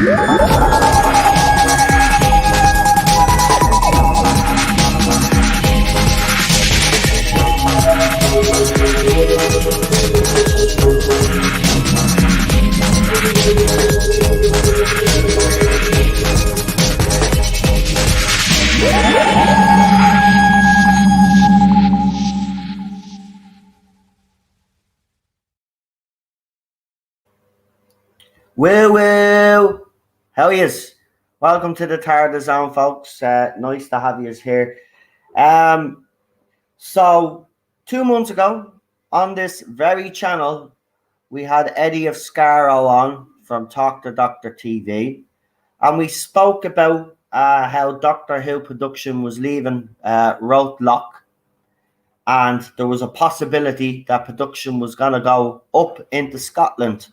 Woo! How are yous? Welcome to the Tarda Zone, folks. Nice to have yous here. So 2 months ago, on this very channel, we had Eddie of Scarrow on from Talk to Doctor TV, and we spoke about how Doctor Who production was leaving Roadlock, and there was a possibility that production was going to go up into Scotland.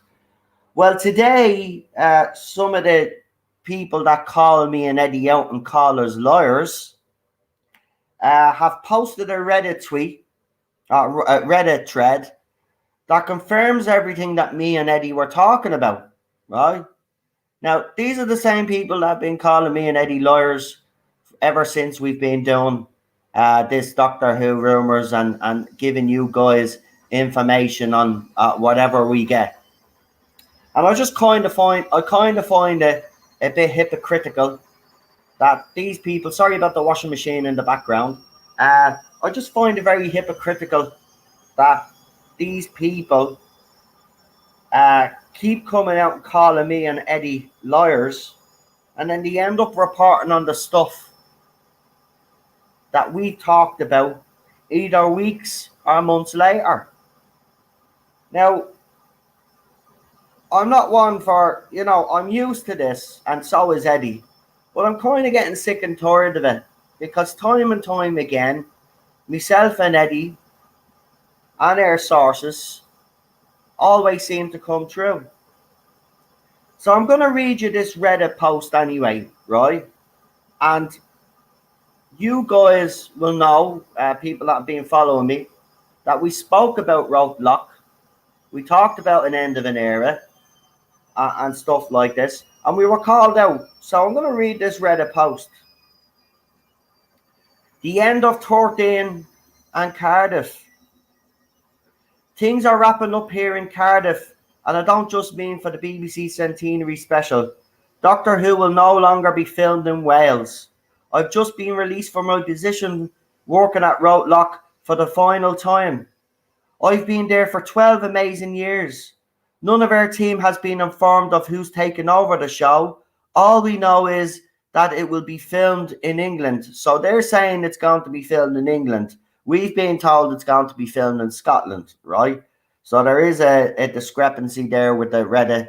Well, today, some of the people that call me and Eddie out and call us lawyers have posted a Reddit tweet, a Reddit thread that confirms everything that me and Eddie were talking about, right? Now, these are the same people that have been calling me and Eddie lawyers ever since we've been doing this Doctor Who rumors and giving you guys information on whatever we get. And I kind of find it a bit hypocritical that these people, sorry about the washing machine in the background, I just find it very hypocritical that these people keep coming out and calling me and Eddie lawyers, and then they end up reporting on the stuff that we talked about either weeks or months later. Now, I'm not one for, I'm used to this, and so is Eddie. But I'm kind of getting sick and tired of it, because time and time again, myself and Eddie and our sources always seem to come true. So I'm going to read you this Reddit post anyway, right? And you guys will know, people that have been following me, that we spoke about Roadlock. We talked about an end of an era. And stuff like this, and we were called out. So I'm going to read this Reddit post. The end of 13 and Cardiff. Things are wrapping up here in Cardiff, and I don't just mean for the BBC Centenary Special. Doctor Who will no longer be filmed in Wales. I've just been released from my position working at Roadlock for the final time. I've been there for 12 amazing years. None of our team has been informed of who's taken over the show. All we know is that it will be filmed in England. So they're saying it's going to be filmed in England. We've been told it's going to be filmed in Scotland, right? So there is a discrepancy there with the Reddit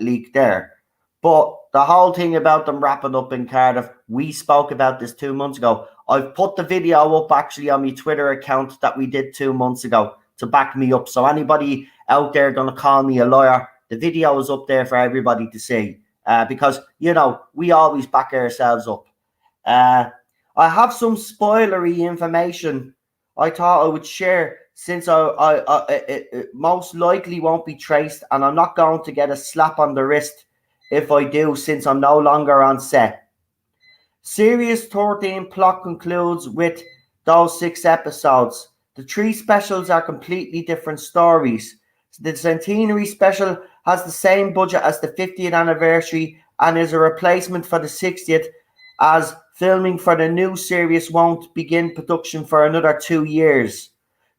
leak there. But the whole thing about them wrapping up in Cardiff, we spoke about this 2 months ago. I've put the video up actually on my Twitter account that we did 2 months ago to back me up. So anybody out there going to call me a lawyer, the video is up there for everybody to see, because we always back ourselves up. I have some spoilery information I thought I would share, since it most likely won't be traced, and I'm not going to get a slap on the wrist if I do, since I'm no longer on set. Series 13 plot concludes with those 6 episodes. The 3 specials are completely different stories. The Centenary Special has the same budget as the 50th anniversary and is a replacement for the 60th, as filming for the new series won't begin production for another 2 years.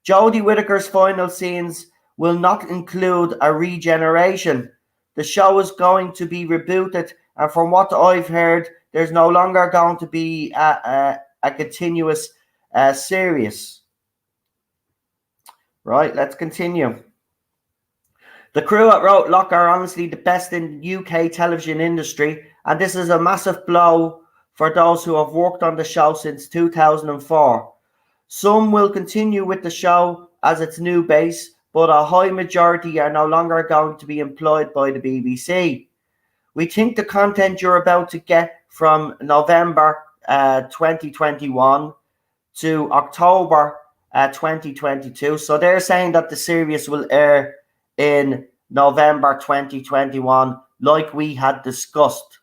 Jodie Whittaker's final scenes will not include a regeneration. The show is going to be rebooted, and from what I've heard, there's no longer going to be a continuous series. Right, let's continue. The crew at Roadlock are honestly the best in the UK television industry, and this is a massive blow for those who have worked on the show since 2004. Some will continue with the show as its new base, but a high majority are no longer going to be employed by the BBC. We think the content you're about to get from November 2021 to October 2022. So they're saying that the series will air in November 2021 like we had discussed,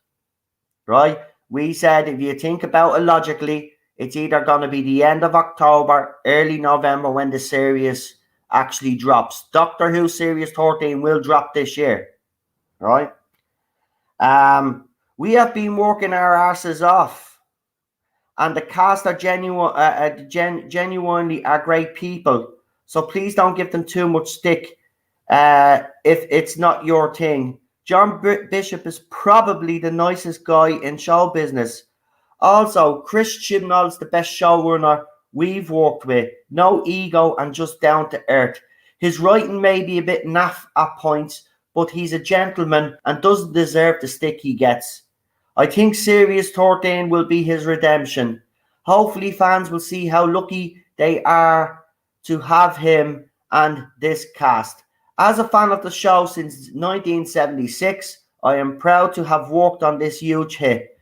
right? We said if you think about it logically, it's either going to be the end of October, early November when the series actually drops. Doctor Who Series 13 will drop this year, right? We have been working our asses off, and the cast are genuinely are great people. So please don't give them too much stick if it's not your thing. John Bishop is probably the nicest guy in show business. Also, Chris Chibnall's the best showrunner we've worked with. No ego and just down to earth. His writing may be a bit naff at points, but he's a gentleman and doesn't deserve the stick he gets. I think Series 13 will be his redemption. Hopefully fans will see how lucky they are to have him and this cast. As a fan of the show since 1976, I am proud to have worked on this huge hit.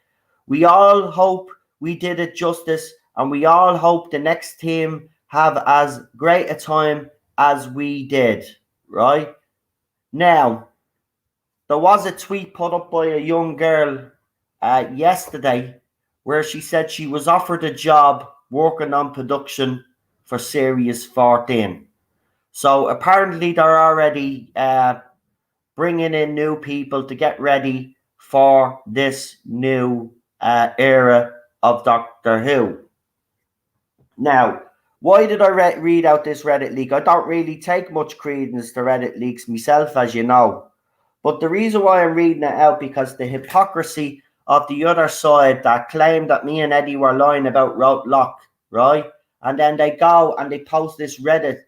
We all hope we did it justice, and we all hope the next team have as great a time as we did, right? Now, there was a tweet put up by a young girl yesterday where she said she was offered a job working on production for Series 14. So apparently they're already bringing in new people to get ready for this new era of Doctor Who. Now, why did I read out this Reddit leak? I don't really take much credence to Reddit leaks myself, as you know. But the reason why I'm reading it out because the hypocrisy of the other side that claimed that me and Eddie were lying about Rote Lock, right? And then they go and they post this Reddit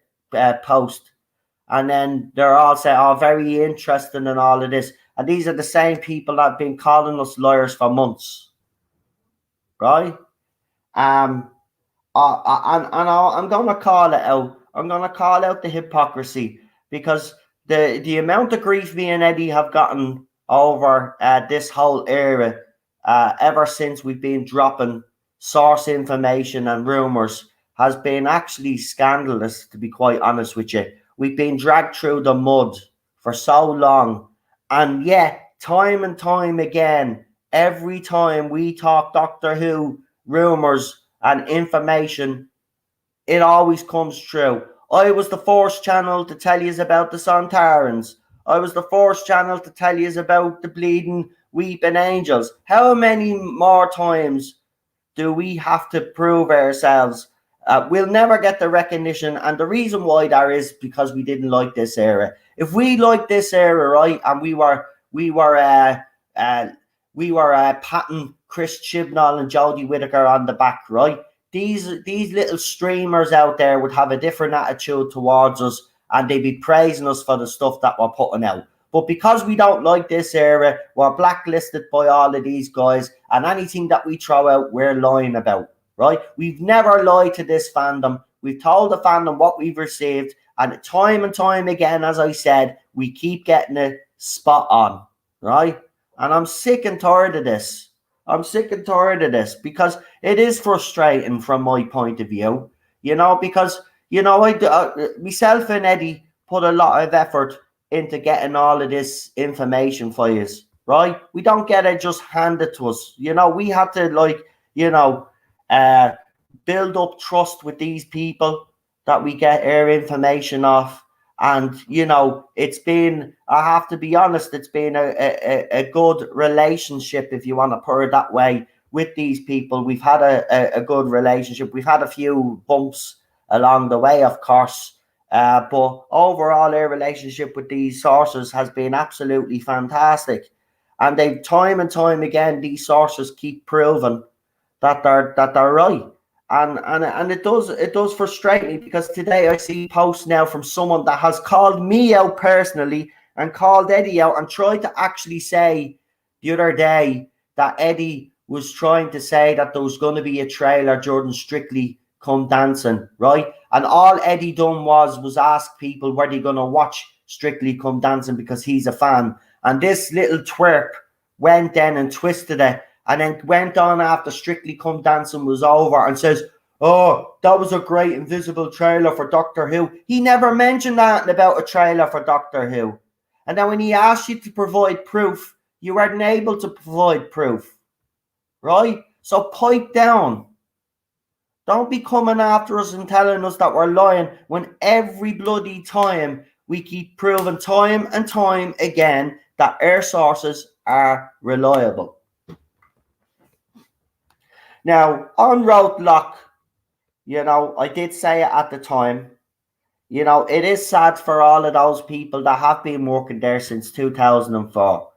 post. And then they're all saying, oh, very interesting and all of this. And these are the same people that have been calling us liars for months, right? I'm going to call it out. I'm going to call out the hypocrisy because the amount of grief me and Eddie have gotten over this whole era, ever since we've been dropping source information and rumors, has been actually scandalous, to be quite honest with you. We've been dragged through the mud for so long, and yet time and time again, every time we talk Doctor Who rumors and information, it always comes true. I was the first channel to tell you about the Sontarans. I was the first channel to tell you about the bleeding, weeping angels. How many more times do we have to prove ourselves? We'll never get the recognition, and the reason why that is because we didn't like this era. If we liked this era, right, and we were patting Chris Chibnall and Jodie Whittaker on the back, right? These little streamers out there would have a different attitude towards us, and they'd be praising us for the stuff that we're putting out. But because we don't like this era, we're blacklisted by all of these guys, and anything that we throw out, we're lying about, right? We've never lied to this fandom. We've told the fandom what we've received, and time again, as I said, we keep getting it spot on, right? And I'm sick and tired of this. I'm sick and tired of this because it is frustrating from my point of view, you know, because, you know, myself and Eddie put a lot of effort into getting all of this information for you, right? We don't get it just handed to us. You know, we had to, like, you know, build up trust with these people that we get our information off. And, you know, it's been, I have to be honest, it's been a good relationship, if you want to put it that way, with these people. We've had a good relationship. We've had a few bumps along the way, of course. But overall, our relationship with these sources has been absolutely fantastic. And they've time and time again, these sources keep proving that they're right. And it does frustrate me because today I see posts now from someone that has called me out personally and called Eddie out and tried to actually say the other day that Eddie was trying to say that there was going to be a trailer during Strictly Come Dancing, right? And all Eddie done was ask people were they going to watch Strictly Come Dancing because he's a fan. And this little twerp went then and twisted it and then went on after Strictly Come Dancing was over and says, oh, that was a great invisible trailer for Doctor Who. He never mentioned that about a trailer for Doctor Who. And then when he asked you to provide proof You weren't able to provide proof, right? So pipe down. Don't be coming after us and telling us that we're lying when every bloody time we keep proving time and time again that our sources are reliable. Now, on Roadlock, I did say it at the time, it is sad for all of those people that have been working there since 2004.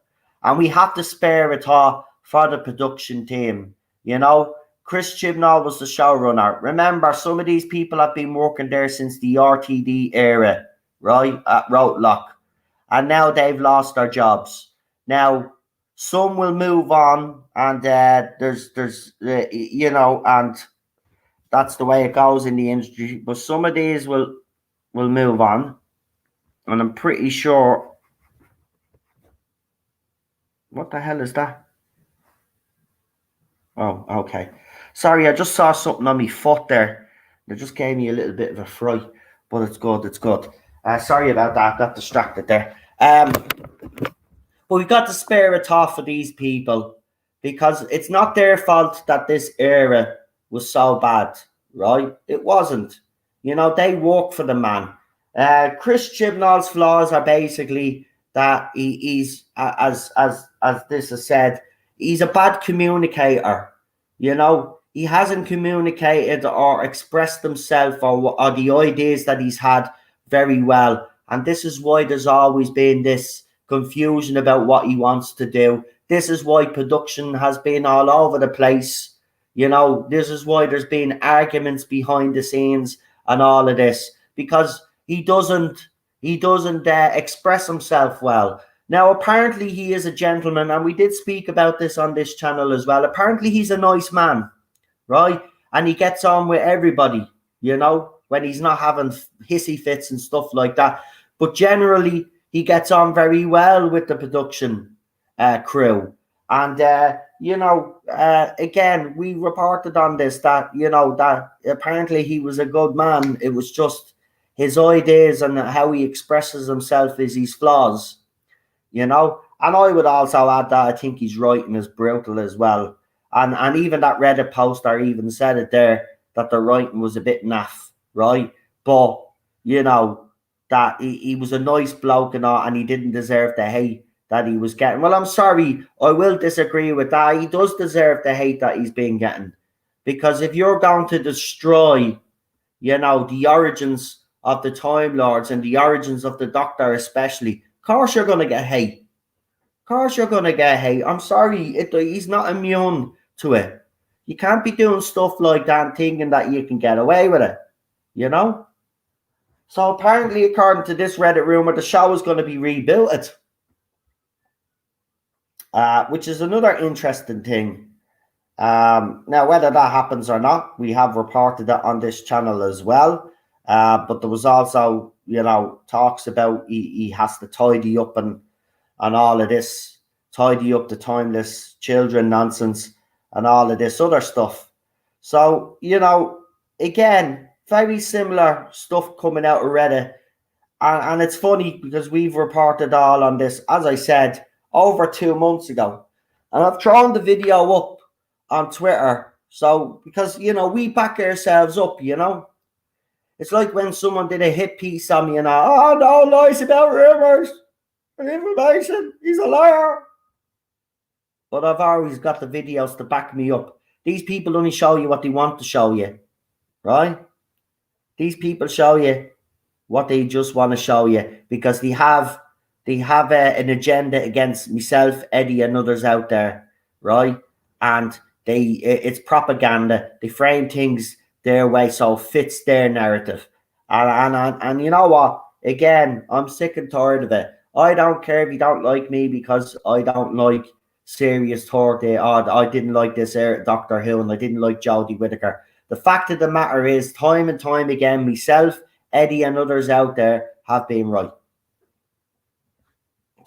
And we have to spare a thought for the production team. Chris Chibnall was the showrunner. Remember, some of these people have been working there since the RTD era, right, at Roadlock. And now they've lost their jobs. Now, some will move on, and there's and that's the way it goes in the industry. But some of these will move on, and I'm pretty sure. What the hell is that? Oh, okay. Sorry, I just saw something on my foot there. It just gave me a little bit of a fright, but it's good. It's good. Sorry about that. Got distracted there. But we got to spare a thought for these people, because it's not their fault that this era was so bad, right? It wasn't. They work for the man. Chris Chibnall's flaws are basically that he's, as this is said, he's a bad communicator. He hasn't communicated or expressed himself or the ideas that he's had very well. And this is why there's always been this confusion about what he wants to do. This is why production has been all over the place. This is why there's been arguments behind the scenes and all of this, because he doesn't express himself well. Now, apparently he is a gentleman, and we did speak about this on this channel as well. Apparently he's a nice man, right? And he gets on with everybody, when he's not having hissy fits and stuff like that. But generally, he gets on very well with the production crew. And, again, we reported on this, that, that apparently he was a good man. It was just his ideas and how he expresses himself is his flaws, And I would also add that I think his writing is brutal as well. And even that Reddit poster even said it there, that the writing was a bit naff, right? But, that he was a nice bloke and all, and he didn't deserve the hate that he was getting. Well, I'm sorry, I will disagree with that. He does deserve the hate that he's been getting. Because if you're going to destroy, the origins of the Time Lords and the origins of the Doctor especially, of course you're going to get hate. Of course you're going to get hate. I'm sorry, he's not immune to it. You can't be doing stuff like that and thinking that you can get away with it, So apparently, according to this Reddit rumor, the show is going to be rebuilt, which is another interesting thing. Now, whether that happens or not, we have reported that on this channel as well. But there was also, talks about he has to tidy up and all of this, tidy up the timeless children nonsense and all of this other stuff. So, again, very similar stuff coming out of Reddit. And it's funny because we've reported all on this, as I said, over 2 months ago. And I've thrown the video up on Twitter. So, because, we back ourselves up, It's like when someone did a hit piece on me and oh, no lies about rumors and information. He's a liar. But I've always got the videos to back me up. These people only show you what they want to show you, right? These people show you what they just want to show you because they have an agenda against myself, Eddie, and others out there, right? And it's propaganda. They frame things their way so it fits their narrative. And you know what? Again, I'm sick and tired of it. I don't care if you don't like me because I don't like serious talk. I didn't like this Doctor Who and I didn't like Jodie Whittaker. The fact of the matter is, time and time again, myself, Eddie, and others out there have been right.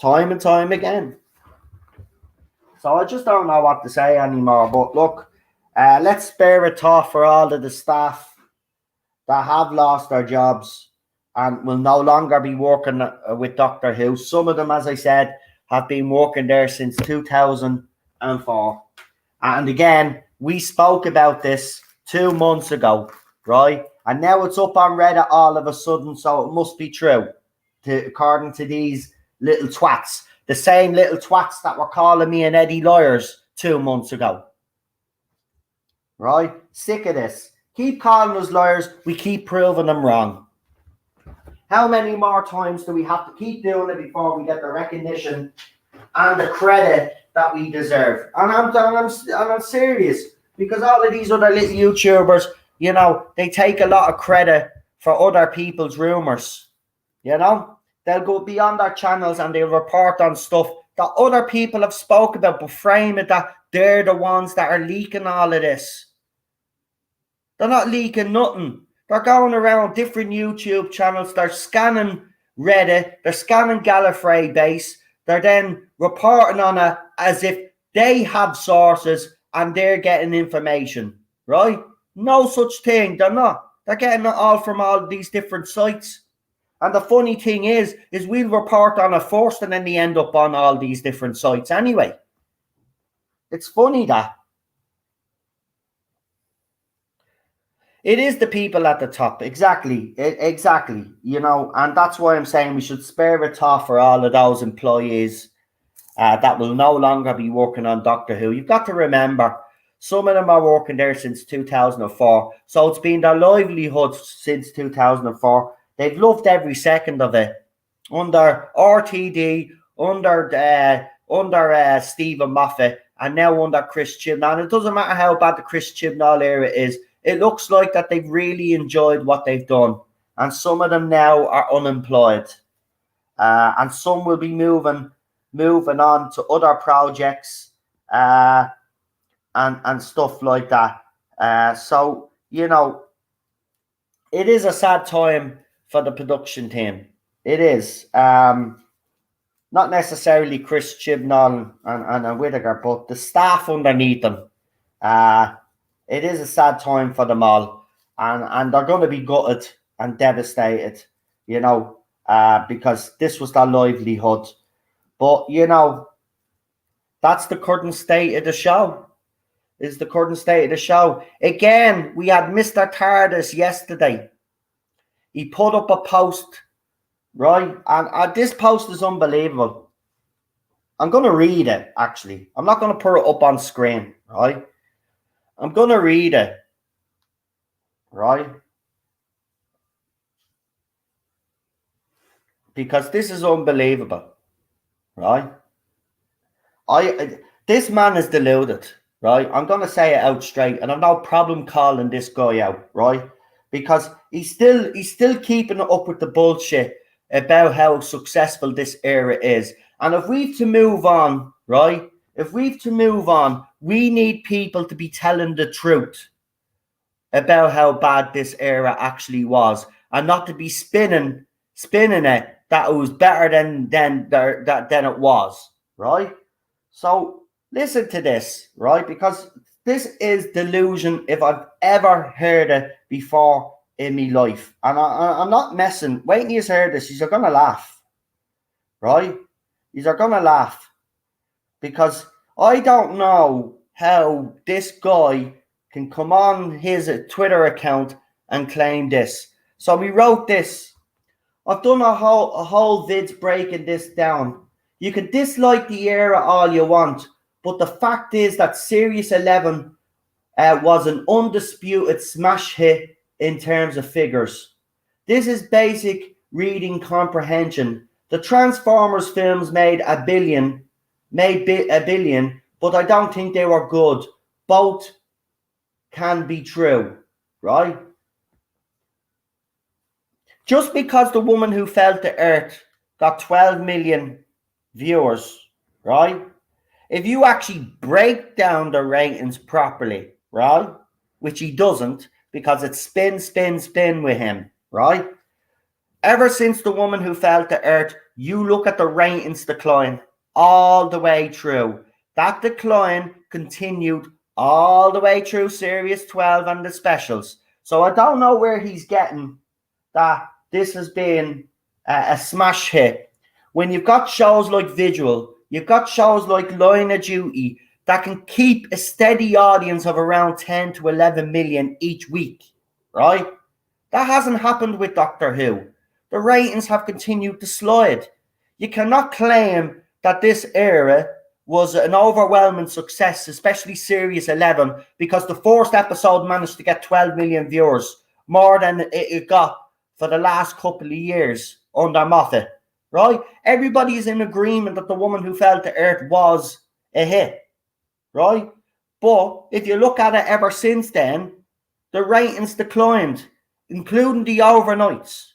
Time and time again. So I just don't know what to say anymore. But look, let's spare a thought for all of the staff that have lost their jobs and will no longer be working with Doctor Who. Some of them, as I said, have been working there since 2004. And again, we spoke about this 2 months ago, right? And now it's up on Reddit all of a sudden, so it must be true, according to these little twats. The same little twats that were calling me and Eddie liars 2 months ago. Right? Sick of this. Keep calling us liars. We keep proving them wrong. How many more times do we have to keep doing it before we get the recognition and the credit that we deserve? And I'm serious, because all of these other little YouTubers, you know, they take a lot of credit for other people's rumors. You know, they'll go beyond their channels and they'll report on stuff that other people have spoke about, but frame it that they're the ones that are leaking all of this. They're not leaking nothing. They're going around different YouTube channels. They're scanning Reddit. They're scanning Gallifrey base. They're then reporting on it as if they have sources and they're getting information, right? No such thing. They're not. They're getting it all from all these different sites. And the funny thing is we'll report on it first and then they end up on all these different sites anyway. It's funny that. It is the people at the top. Exactly. Exactly. You know, and that's why I'm saying we should spare a thought for all of those employees that will no longer be working on Doctor Who. You've got to remember, some of them are working there since 2004. So it's been their livelihood since 2004. They've loved every second of it. Under RTD, under Stephen Moffat, and now under Chris Chibnall. And it doesn't matter how bad the Chris Chibnall era is. It looks like that they've really enjoyed what they've done. And some of them now are unemployed. And some will be moving on to other projects and stuff like that. So, you know, it is a sad time for the production team. It is. Not necessarily Chris Chibnall and Whittaker, but the staff underneath them. It is a sad time for them all, and they're going to be gutted and devastated, you know, because this was their livelihood. But, you know, that's the current state of the show. Is the current state of the show. Again, we had Mr. TARDIS yesterday. He put up a post, right? And this post is unbelievable. I'm going to read it, actually. I'm not going to put it up on screen, right? I'm going to read it, right? Because this is unbelievable, right? This man is deluded, right? I'm going to say it out straight, and I've no problem calling this guy out, right? Because he's still keeping it up with the bullshit about how successful this era is. And if we've to move on, right? If we've to move on, we need people to be telling the truth about how bad this era actually was, and not to be spinning it that it was better than it was, right? So listen to this, right? Because this is delusion if I've ever heard it before in my life. And I'm not messing. Wait till you hear this. You're going to laugh, right? You're going to laugh. Because I don't know how this guy can come on his Twitter account and claim this. So we wrote this. I've done a whole vids breaking this down. You can dislike the era all you want, but the fact is that Series 11 was an undisputed smash hit in terms of figures. This is basic reading comprehension. The Transformers films made a billion, but I don't think they were good. Both can be true, right? Just because The Woman Who Fell to Earth got 12 million viewers, right? If you actually break down the ratings properly, right? Which he doesn't, because it's spin with him, right? Ever since The Woman Who Fell to Earth, you look at the ratings decline all the way through. That decline continued all the way through Series 12 and the specials. So I don't know where he's getting that this has been a smash hit. When you've got shows like Visual, You've got shows like Line of Duty that can keep a steady audience of around 10 to 11 million each week, right? That hasn't happened with Doctor Who. The ratings have continued to slide. You cannot claim that this era was an overwhelming success, especially Series 11, because the first episode managed to get 12 million viewers, more than it got for the last couple of years under Moffat, right? Everybody is in agreement that The Woman Who Fell to Earth was a hit, right? But if you look at it ever since then, the ratings declined, including the overnights,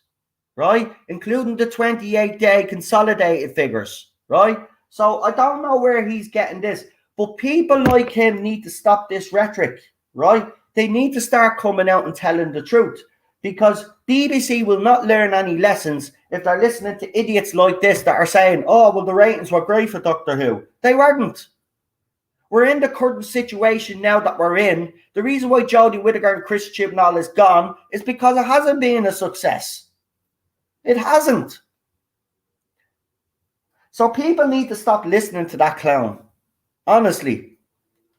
right? Including the 28-day consolidated figures, right? So I don't know where he's getting this, but people like him need to stop this rhetoric, right? They need to start coming out and telling the truth, because BBC will not learn any lessons if they're listening to idiots like this that are saying, oh, well, the ratings were great for Doctor Who. They weren't. We're in the current situation now that we're in. The reason why Jodie Whittaker and Chris Chibnall is gone is because it hasn't been a success. It hasn't. So people need to stop listening to that clown. Honestly.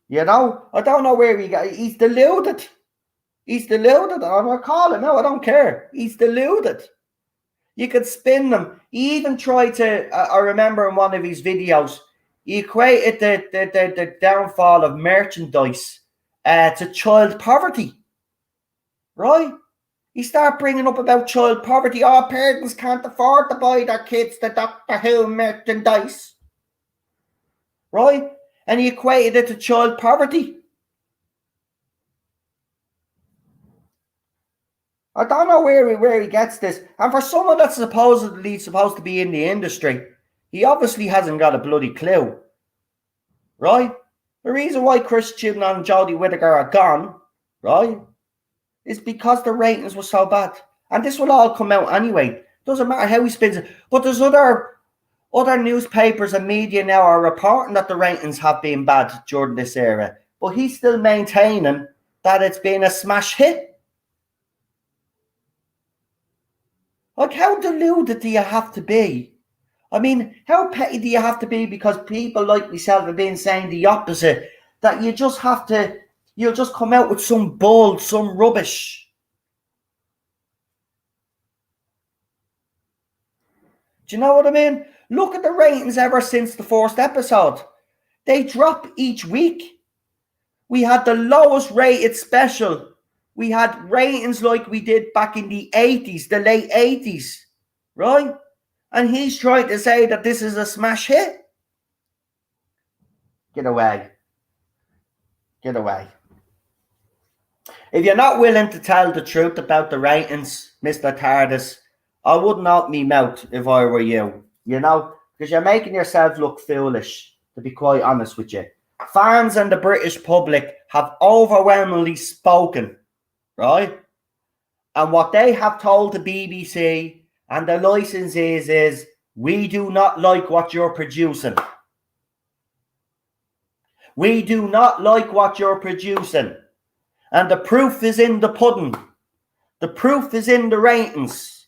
You know, I don't know where he got. He's deluded. He's deluded. I'm going to call it. No, I don't care. He's deluded. You could spin them. He even tried to, I remember in one of his videos, he equated the downfall of merchandise to child poverty. Right? He started bringing up about child poverty. Oh, parents can't afford to buy their kids the Doctor Who merchandise. Right? And he equated it to child poverty. I don't know where he gets this. And for someone that's supposedly supposed to be in the industry, he obviously hasn't got a bloody clue. Right? The reason why Chris Chibnall and Jodie Whittaker are gone, right, is because the ratings were so bad. And this will all come out anyway. Doesn't matter how he spins it. But there's other newspapers and media now are reporting that the ratings have been bad during this era. But he's still maintaining that it's been a smash hit. Like, how deluded do you have to be? I mean, how petty do you have to be because people like myself have been saying the opposite, that you just have to, you'll just come out with some bull, some rubbish. Do you know what I mean? Look at the ratings ever since the first episode. They drop each week. We had the lowest rated special. We had ratings like we did back in the 80s, the late 80s, right? And he's trying to say that this is a smash hit. Get away. Get away. If you're not willing to tell the truth about the ratings, Mr. TARDIS, I wouldn't open my mouth if I were you, you know, because you're making yourself look foolish, to be quite honest with you. Fans and the British public have overwhelmingly spoken, right? And what they have told the BBC and the licensees is, we do not like what you're producing. We do not like what you're producing. And the proof is in the pudding. The proof is in the ratings.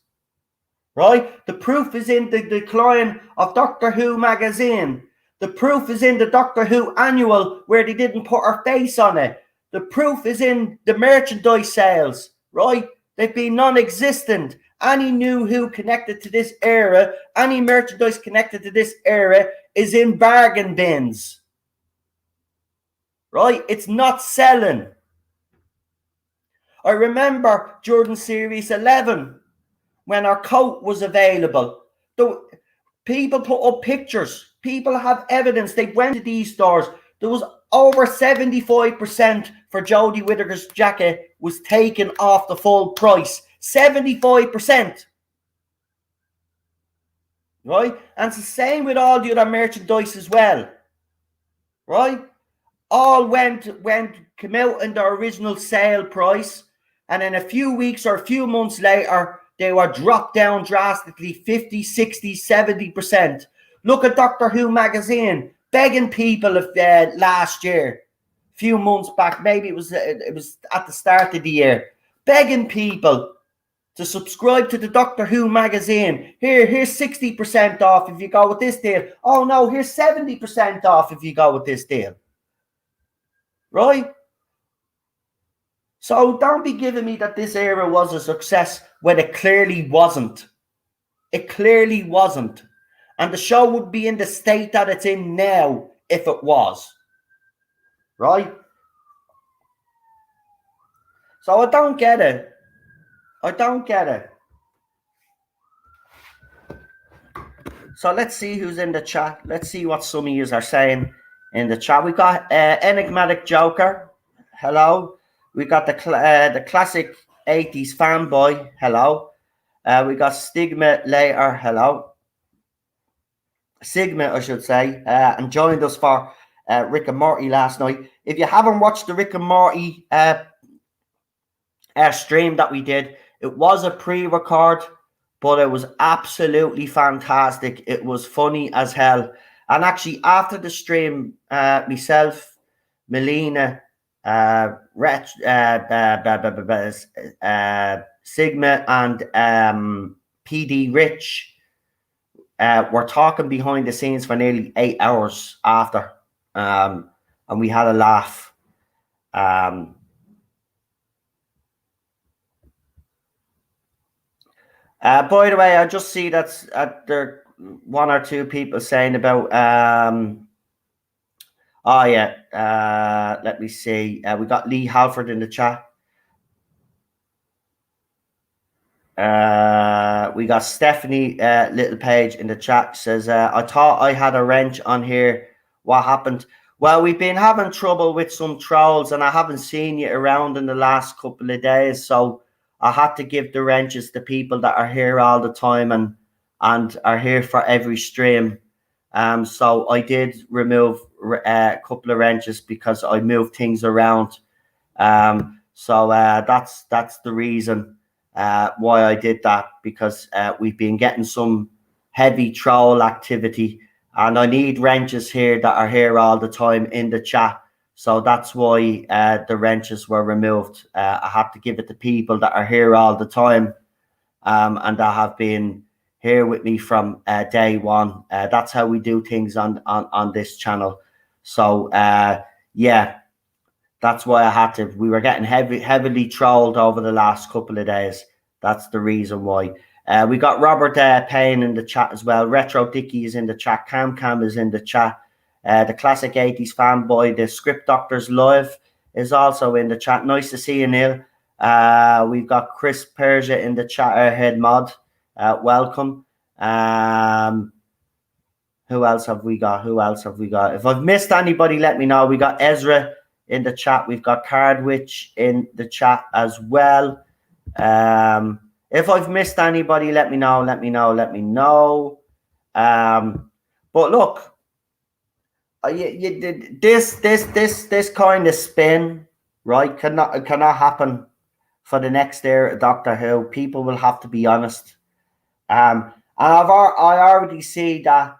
Right? The proof is in the decline of Doctor Who magazine. The proof is in the Doctor Who annual where they didn't put her face on it. The proof is in the merchandise sales. Right? They've been non-existent. Any new Who connected to this era, any merchandise connected to this era is in bargain bins. Right? It's not selling. I remember during Series 11, when our coat was available, the people put up pictures. People have evidence. They went to these stores. There was over 75% for Jodie Whittaker's jacket was taken off the full price. 75%. Right? And it's the same with all the other merchandise as well. Right? All came out in their original sale price. And in a few weeks or a few months later, they were dropped down drastically, 50, 60, 70%. Look at Doctor Who magazine, begging people of last year, a few months back, maybe it was at the start of the year, begging people to subscribe to the Doctor Who magazine. Here's 60% off if you go with this deal. Oh no, here's 70% off if you go with this deal. Right? So don't be giving me that this era was a success when it clearly wasn't. It clearly wasn't. And the show would be in the state that it's in now if it was. Right? So I don't get it. I don't get it. So let's see who's in the chat. Let's see what some of you are saying in the chat. We got Enigmatic Joker. Hello. We got the classic 80s fanboy. Hello. We got Stigma later. Hello. Sigma, I should say, and joined us for Rick and Morty last night. If you haven't watched the Rick and Morty stream that we did, it was a pre-record, but it was absolutely fantastic. It was funny as hell. And actually, after the stream, myself, Melina, Sigma, and PD Rich were talking behind the scenes for nearly 8 hours after, and we had a laugh. By the way, I just see that there are one or two people saying about oh yeah, let me see. We got Lee Halford in the chat. We got Stephanie Little Page in the chat. Says, I thought I had a wrench on here. What happened? Well, we've been having trouble with some trolls, and I haven't seen you around in the last couple of days, so I had to give the wrenches to people that are here all the time and are here for every stream. So I did remove a couple of wrenches because I moved things around. So that's the reason why I did that, because we've been getting some heavy troll activity, and I need wrenches here that are here all the time in the chat. So that's why the wrenches were removed. I had to give it to people that are here all the time, and that have been here with me from day one. That's how we do things on this channel. So yeah, that's why I had to. We were getting heavily trolled over the last couple of days. That's the reason why. We got Robert Payne in the chat as well. Retro Dicky is in the chat. Cam is in the chat. The classic 80s fanboy, the Script Doctors Live is also in the chat. Nice to see you, Neil. We've got Chris Persia in the chat, Airhead Mod. Welcome. Who else have we got? If I've missed anybody, let me know. We got Ezra in the chat. We've got Cardwitch in the chat as well. If I've missed anybody, let me know. But look, this kind of spin, right, cannot happen for the next era of Doctor Who. People will have to be honest. And I already see that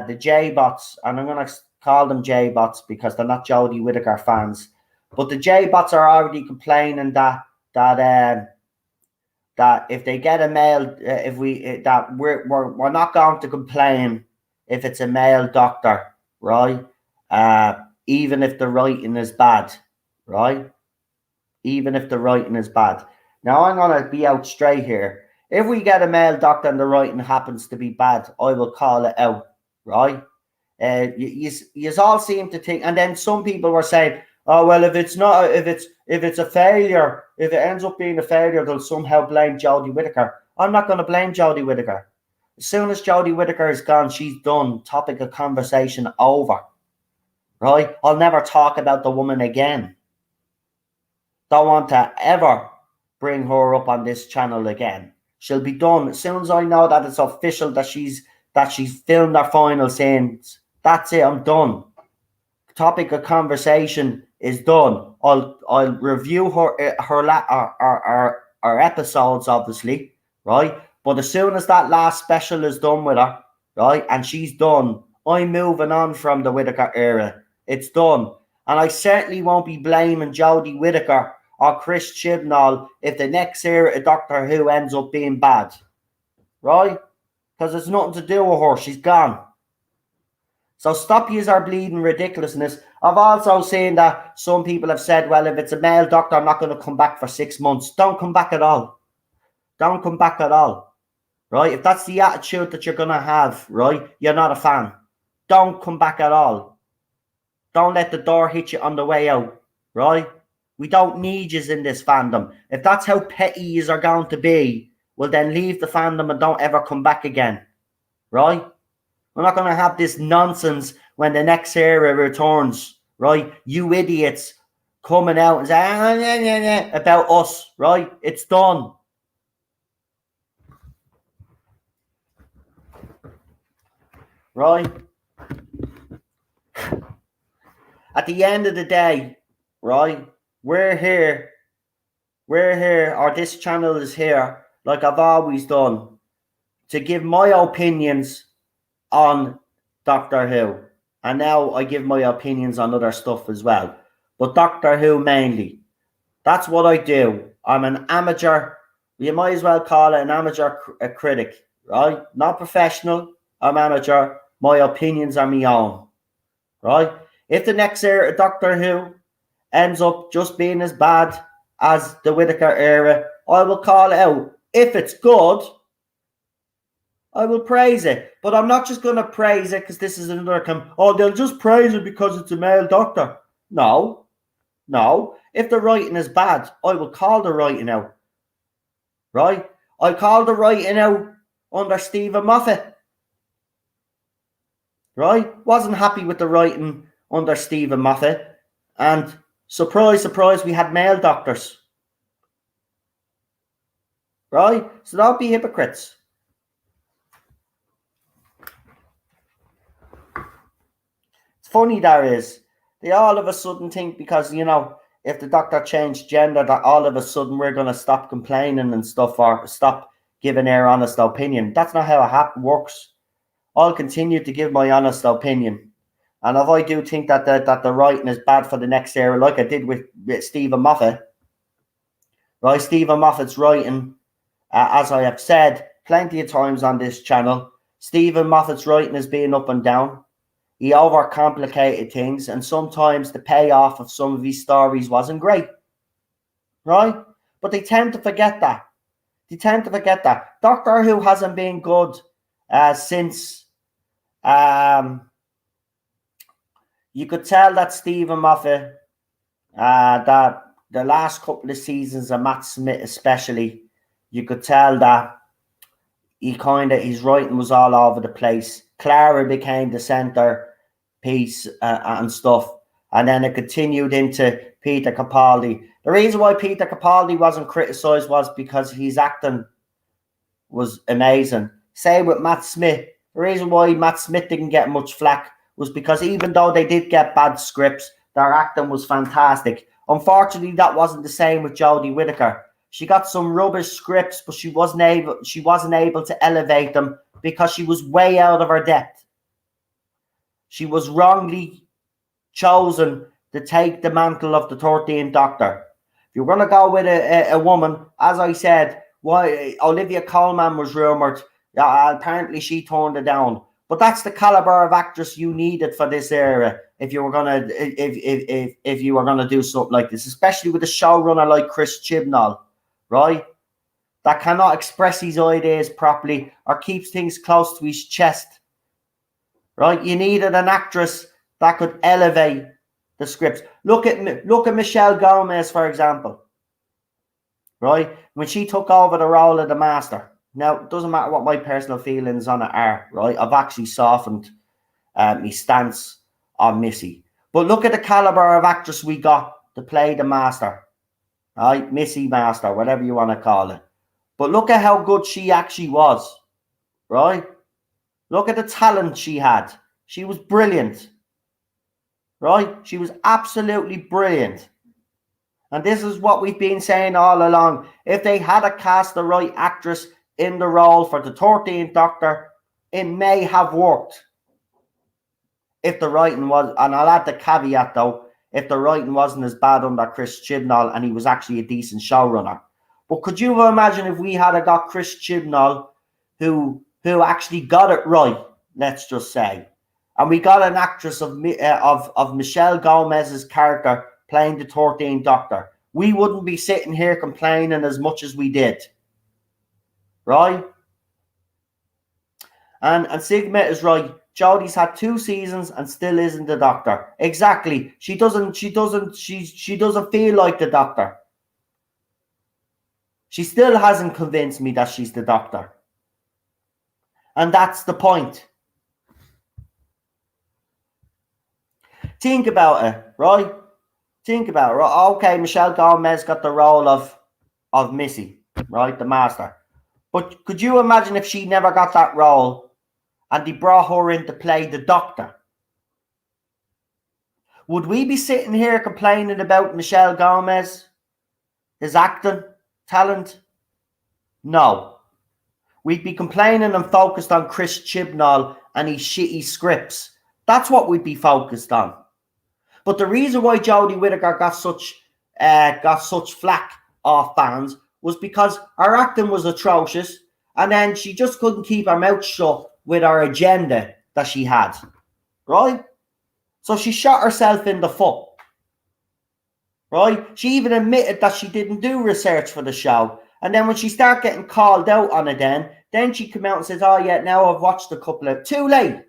the J-bots, and I'm going to call them J-bots because they're not Jodie Whittaker fans, but the J-bots are already complaining that if they get a male, we're not going to complain if it's a male doctor, right? Even if the writing is bad, right? Even if the writing is bad. Now I'm gonna be out straight here. If we get a male doctor and the writing happens to be bad, I will call it out, right? You all seem to think, and then some people were saying, oh well, if it's a failure, if it ends up being a failure, they'll somehow blame Jodie Whittaker. I'm not going to blame Jodie Whittaker. As soon as Jodie Whittaker is gone, she's done. Topic of conversation over. Right? I'll never talk about the woman again. Don't want to ever bring her up on this channel again. She'll be done. As soon as I know that it's official that she's filmed her final scenes, that's it. I'm done. Topic of conversation is done. I'll review her episodes, obviously, right? But as soon as that last special is done with her, right, and she's done, I'm moving on from the Whittaker era. It's done. And I certainly won't be blaming Jodie Whittaker or Chris Chibnall if the next era of Doctor Who ends up being bad. Right? Because it's nothing to do with her. She's gone. So stop using our bleeding ridiculousness. I've also seen that some people have said, well, if it's a male doctor, I'm not going to come back for 6 months. Don't come back at all. Don't come back at all. Right? If that's the attitude that you're going to have, right, you're not a fan. Don't come back at all. Don't let the door hit you on the way out. Right? We don't need yous in this fandom. If that's how petty yous are going to be, well, then leave the fandom and don't ever come back again. Right? We're not going to have this nonsense when the next era returns, right? You idiots coming out and saying about us, right? It's done. Right? At the end of the day, right? We're here, or this channel is here, like I've always done, to give my opinions on Doctor Who, and now I give my opinions on other stuff as well, but Doctor Who mainly. That's what I do. I'm an amateur. You might as well call it an amateur critic, right? Not professional. I'm amateur. My opinions are my own, right? If the next era of Doctor Who ends up just being as bad as the Whittaker era, I will call it out. If it's good, I will praise it, but I'm not just going to praise it because this is another they'll just praise it because it's a male doctor. No. If the writing is bad, I will call the writing out. Right? I called the writing out under Stephen Moffat. Right? Wasn't happy with the writing under Stephen Moffat, and surprise, surprise, we had male doctors. Right? So don't be hypocrites. Funny there is, they all of a sudden think because, you know, if the doctor changed gender, that all of a sudden we're going to stop complaining and stuff or stop giving our honest opinion. That's not how it works. I'll continue to give my honest opinion. And if I do think that the writing is bad for the next era, like I did with Stephen Moffat, right? Stephen Moffat's writing, as I have said plenty of times on this channel, Stephen Moffat's writing is being up and down. He overcomplicated things, and sometimes the payoff of some of his stories wasn't great. Right? But they tend to forget that. Doctor Who hasn't been good since you could tell that Stephen Moffat, that the last couple of seasons of Matt Smith especially, you could tell that his writing was all over the place. Clara became the centre piece and stuff, and then it continued into Peter Capaldi. The reason why Peter Capaldi wasn't criticised was because his acting was amazing. Same with Matt Smith. The reason why Matt Smith didn't get much flack was because even though they did get bad scripts, their acting was fantastic. Unfortunately, that wasn't the same with Jodie Whittaker. She got some rubbish scripts, but she wasn't able to elevate them because she was way out of her depth. She was wrongly chosen to take the mantle of the 13th Doctor. If you're going to go with a woman, as I said, why Olivia Colman was rumoured. Apparently she turned it down. But that's the caliber of actress you needed for this era. If you were gonna do something like this, especially with a showrunner like Chris Chibnall, right? That cannot express his ideas properly or keeps things close to his chest. Right? You needed an actress that could elevate the scripts. Look at Michelle Gomez, for example. Right? When she took over the role of the Master. Now, it doesn't matter what my personal feelings on it are, right? I've actually softened my stance on Missy. But look at the caliber of actress we got to play the Master. Right? Missy Master, whatever you want to call it. But look at how good she actually was. Right? Look at the talent she had. She was brilliant. Right? She was absolutely brilliant. And this is what we've been saying all along. If they had cast the right actress in the role for the 13th Doctor, it may have worked. If the writing was, and I'll add the caveat though, if the writing wasn't as bad under Chris Chibnall and he was actually a decent showrunner. But could you imagine if we had got Chris Chibnall, who actually got it right, let's just say, and we got an actress of Michelle Gomez's character playing the 13th Doctor, we wouldn't be sitting here complaining as much as we did, right? And Sigma is right. Jodie's had 2 seasons and still isn't the Doctor. Exactly. She doesn't feel like the Doctor. She still hasn't convinced me that she's the Doctor. And that's the point. Think about it, right? Think about it. Right? Okay, Michelle Gomez got the role of Missy, right? The Master. But could you imagine if she never got that role and they brought her in to play the Doctor? Would we be sitting here complaining about Michelle Gomez, his acting talent? No. We'd be complaining and focused on Chris Chibnall and his shitty scripts. That's what we'd be focused on. But the reason why Jodie Whittaker got such flack off fans was because her acting was atrocious, and then she just couldn't keep her mouth shut with her agenda that she had, right? So she shot herself in the foot, right? She even admitted that she didn't do research for the show, and then when she started getting called out on it, then she came out and says, "Oh yeah, now I've watched a couple of..." Too late.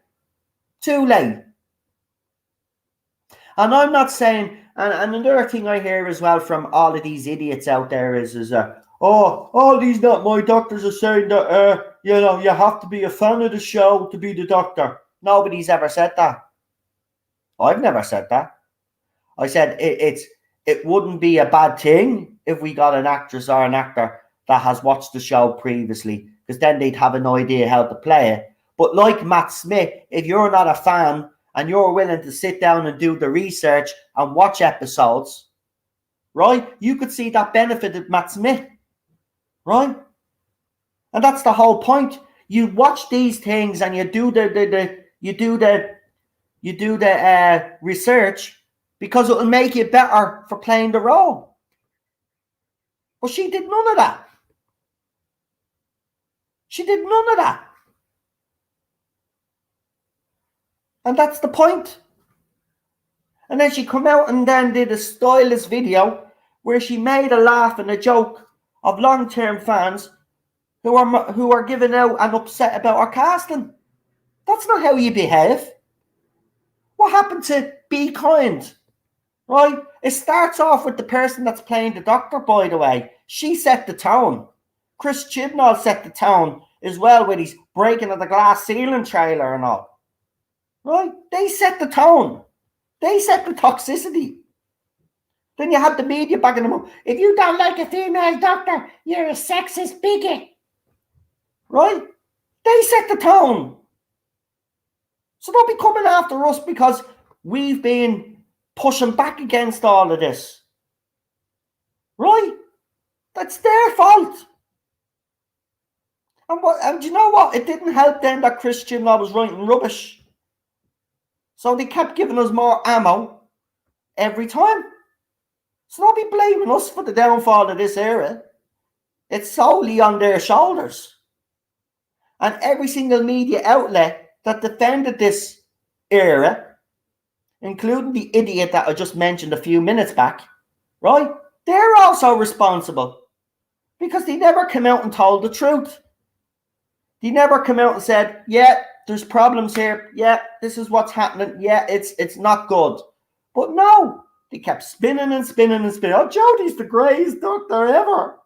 And I'm not saying, and another thing I hear as well from all of these idiots out there is all these Not My Doctors are saying that, you have to be a fan of the show to be the Doctor. Nobody's ever said that. I've never said that. I said it wouldn't be a bad thing if we got an actress or an actor that has watched the show previously, because then they'd have an idea how to play it. But like Matt Smith, if you're not a fan and you're willing to sit down and do the research and watch episodes, right, you could see that benefited Matt Smith, right? And that's the whole point. You watch these things and you do the research because it will make you better for playing the role. But she did none of that. And that's the point. And then she come out and then did a stylist video where she made a laugh and a joke of long-term fans who are giving out and upset about our casting. That's not how you behave. What happened to be kind? Right? It starts off with the person that's playing the Doctor, by the way. She set the tone. Chris Chibnall set the tone as well with his breaking of the glass ceiling trailer and all. Right? They set the tone. They set the toxicity. Then you had the media backing them up. If you don't like a female Doctor, you're a sexist bigot. Right? They set the tone. So don't be coming after us because we've been pushing back against all of this. Right? That's their fault. And you know what? It didn't help then that Chris Chibnall was writing rubbish. So they kept giving us more ammo every time. So don't be blaming us for the downfall of this era. It's solely on their shoulders. And every single media outlet that defended this era, including the idiot that I just mentioned a few minutes back, right? They're also responsible because they never came out and told the truth. They never come out and said, yeah, there's problems here. Yeah, this is what's happening. Yeah, it's not good. But no, they kept spinning and spinning and spinning. Oh, Jodie's the greatest Doctor ever.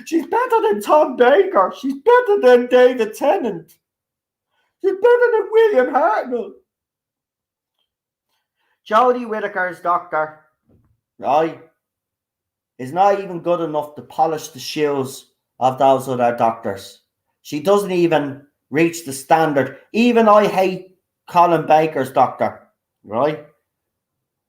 She's better than Tom Baker. She's better than David Tennant. She's better than William Hartnell. Jodie Whittaker's Doctor, right, is not even good enough to polish the shoes of those other Doctors. She doesn't even reach the standard. Even I hate Colin Baker's Doctor, right?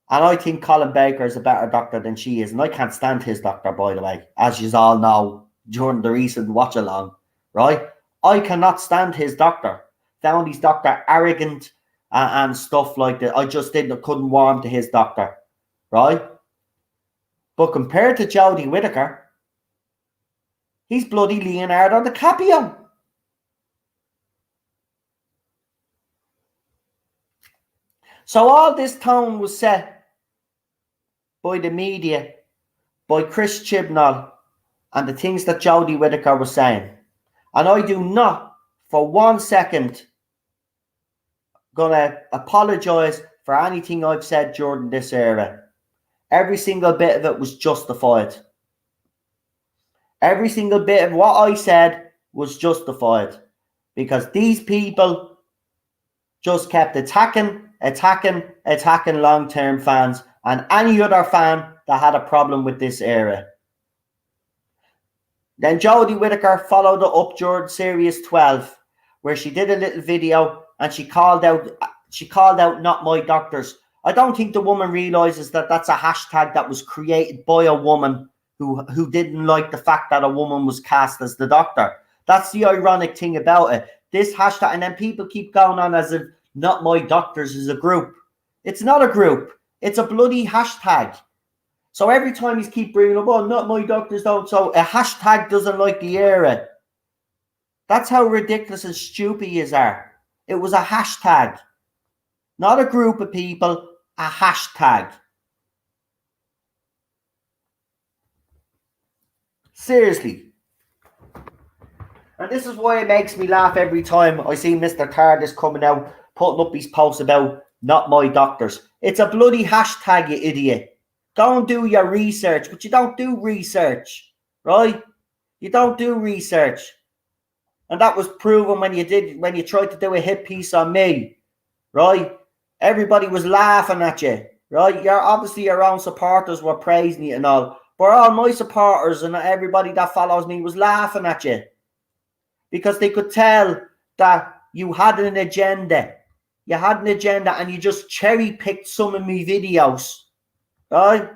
And I think Colin Baker is a better Doctor than she is. And I can't stand his Doctor, by the way, as you all know during the recent watch-along, right? I cannot stand his Doctor. Found his Doctor arrogant and stuff like that. I just couldn't warm to his Doctor. right? But compared to Jodie Whittaker, he's bloody Leonardo DiCaprio. So all this tone was set by the media, by Chris Chibnall, and the things that Jodie Whittaker was saying. And I do not, for 1 second, gonna apologise for anything I've said during this era. Every single bit of it was justified. Every single bit of what I said was justified. Because these people just kept attacking long-term fans and any other fan that had a problem with this era. Then Jodie Whittaker followed it up during Series 12, where she did a little video and she called out "not my doctors." I don't think the woman realizes that that's a hashtag that was created by a woman who didn't like the fact that a woman was cast as the doctor. That's the ironic thing about it. This hashtag, and then people keep going on as if "not my doctors" is a group. It's not a group. It's a bloody hashtag. So every time you keep bringing up, "oh, not my doctors don't," so a hashtag doesn't like the era. That's how ridiculous and stupid you are. It was a hashtag. Not a group of people, a hashtag. Seriously. And this is why it makes me laugh every time I see Mr. TARDIS coming out, putting up his posts about "not my doctors." It's a bloody hashtag, you idiot. Go and do your research, but you don't do research, right? You don't do research. And that was proven when you tried to do a hit piece on me, right? Everybody was laughing at you, right? Obviously your own supporters were praising you and all, but all my supporters and everybody that follows me was laughing at you because they could tell that you had an agenda. You had an agenda and you just cherry-picked some of my videos, right?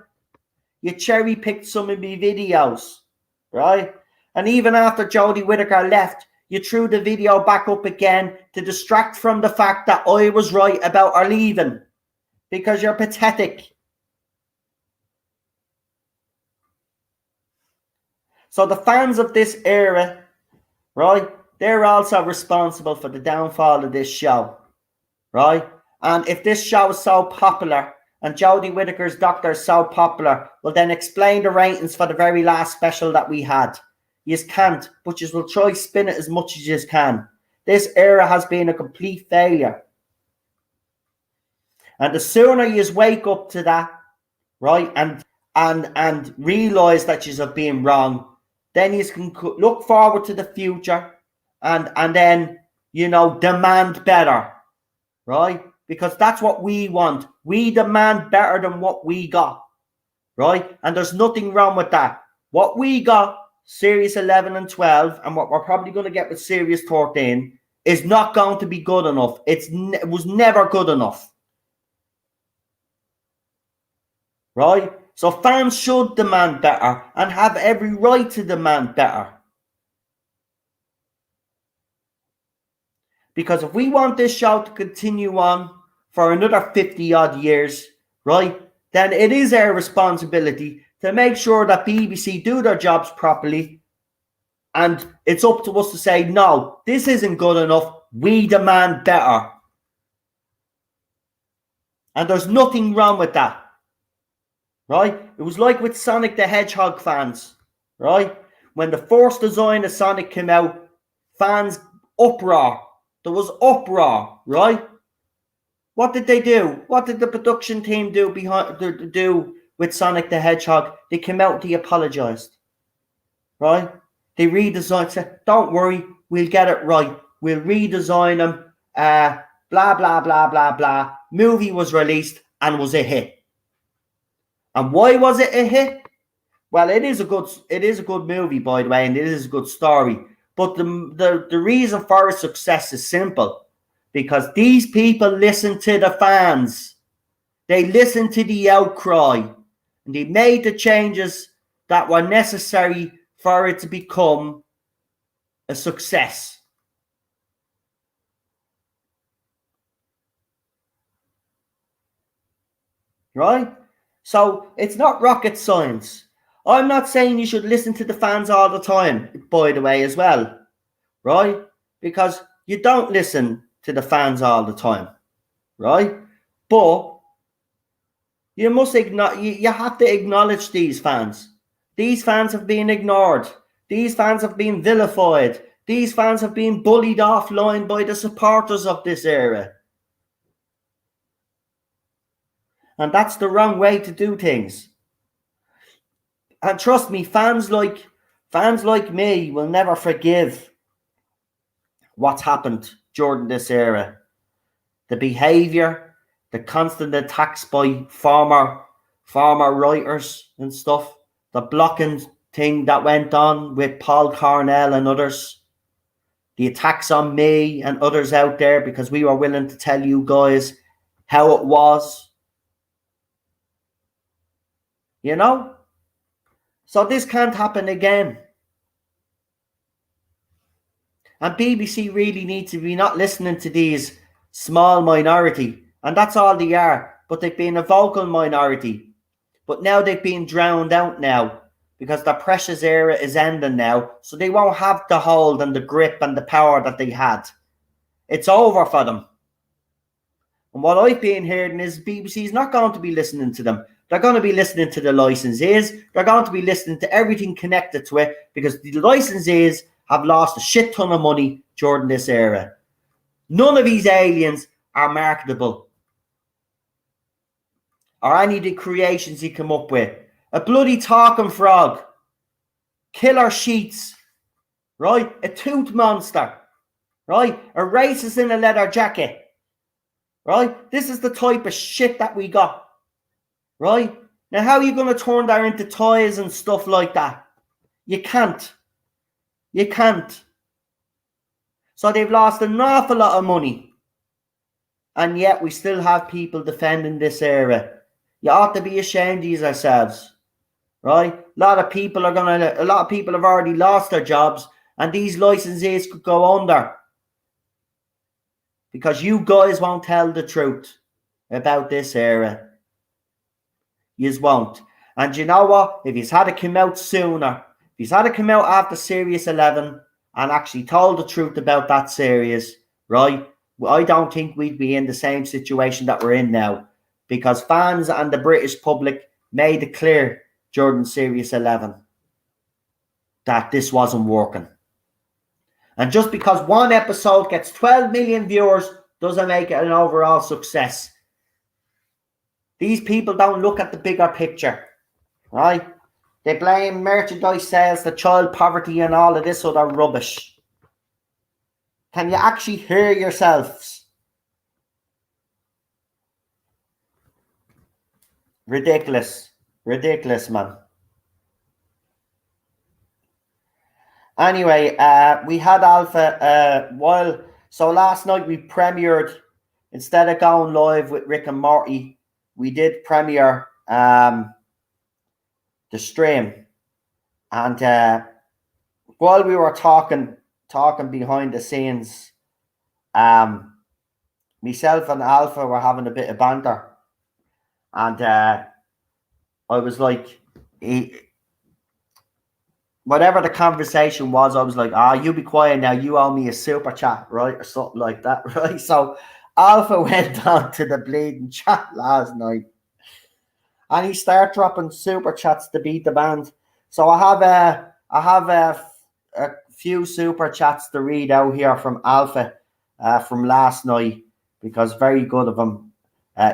You cherry-picked some of my videos, right? And even after Jodie Whittaker left, you threw the video back up again to distract from the fact that I was right about her leaving. Because you're pathetic. So the fans of this era, right, they're also responsible for the downfall of this show, right? And if this show is so popular and Jodie Whittaker's doctor is so popular, well then explain the ratings for the very last special that we had. You can't, but you will try spin it as much as you can. This era has been a complete failure. And the sooner you wake up to that, right, and realise that you have been wrong, then you can look forward to the future and then, you know, demand better, right? Because that's what we want. We demand better than what we got, right? And there's nothing wrong with that. What we got, Series 11 and 12, and what we're probably going to get with Series 13, is not going to be good enough. It was never good enough. Right? So fans should demand better and have every right to demand better. Because if we want this show to continue on for another 50 odd years, right, then it is our responsibility to make sure that BBC do their jobs properly. And it's up to us to say, no, this isn't good enough. We demand better. And there's nothing wrong with that. Right? It was like with Sonic the Hedgehog fans. Right? When the first design of Sonic came out, fans uproar. There was uproar. Right? What did they do? What did the production team do with Sonic the Hedgehog? They came out, they apologized. Right? They redesigned, said, don't worry, we'll get it right. We'll redesign them. Blah, blah, blah, blah, blah. Movie was released and was a hit. And why was it a hit? Well, it is a good movie, by the way, and it is a good story. But the reason for its success is simple. Because these people listen to the fans. They listen to the outcry. And they made the changes that were necessary for it to become a success. Right? So it's not rocket science. I'm not saying you should listen to the fans all the time, by the way, as well, right? Because you don't listen to the fans all the time, right? But you must you have to acknowledge these fans. These fans have been ignored. These fans have been vilified. These fans have been bullied offline by the supporters of this era. And that's the wrong way to do things. And trust me, fans like me will never forgive what's happened during this era. The behaviour, the constant attacks by former writers and stuff, the blocking thing that went on with Paul Cornell and others, the attacks on me and others out there because we were willing to tell you guys how it was. You know? So this can't happen again. And BBC really need to be not listening to these small minority. And that's all they are. But they've been a vocal minority. But now they've been drowned out now. Because the precious era is ending now. So they won't have the hold and the grip and the power that they had. It's over for them. And what I've been hearing is BBC is not going to be listening to them. They're going to be listening to the licensees. They're going to be listening to everything connected to it. Because the licensees have lost a shit ton of money during this era. None of these aliens are marketable. Or any of the creations he come up with. A bloody talking frog. Killer sheets. Right? A tooth monster. Right? A racist in a leather jacket. Right? This is the type of shit that we got. Right? Now, how are you going to turn that into toys and stuff like that? You can't. You can't. So they've lost an awful lot of money. And yet we still have people defending this era. You ought to be ashamed of yourselves. Right? A lot of people have already lost their jobs. And these licensees could go under. Because you guys won't tell the truth about this era. You won't. And you know what? If he's had to come out sooner, if he's had to come out after Series 11 and actually told the truth about that series, right? I don't think we'd be in the same situation that we're in now. Because fans and the British public made it clear during Series 11 that this wasn't working. And just because one episode gets 12 million viewers doesn't make it an overall success. These people don't look at the bigger picture, right? They blame merchandise sales, the child poverty and all of this other rubbish. Can you actually hear yourselves? Ridiculous. Ridiculous, man. Anyway, we had Alpha so last night we premiered, instead of going live with Rick and Morty, we did premiere the stream. And while we were talking behind the scenes, myself and Alpha were having a bit of banter. And I was like, whatever the conversation was, I was like, you be quiet now, you owe me a super chat, right? Or something like that, right? So Alpha went on to the bleeding chat last night. And he started dropping super chats to beat the band. So I have a few super chats to read out here from Alpha from last night, because very good of him.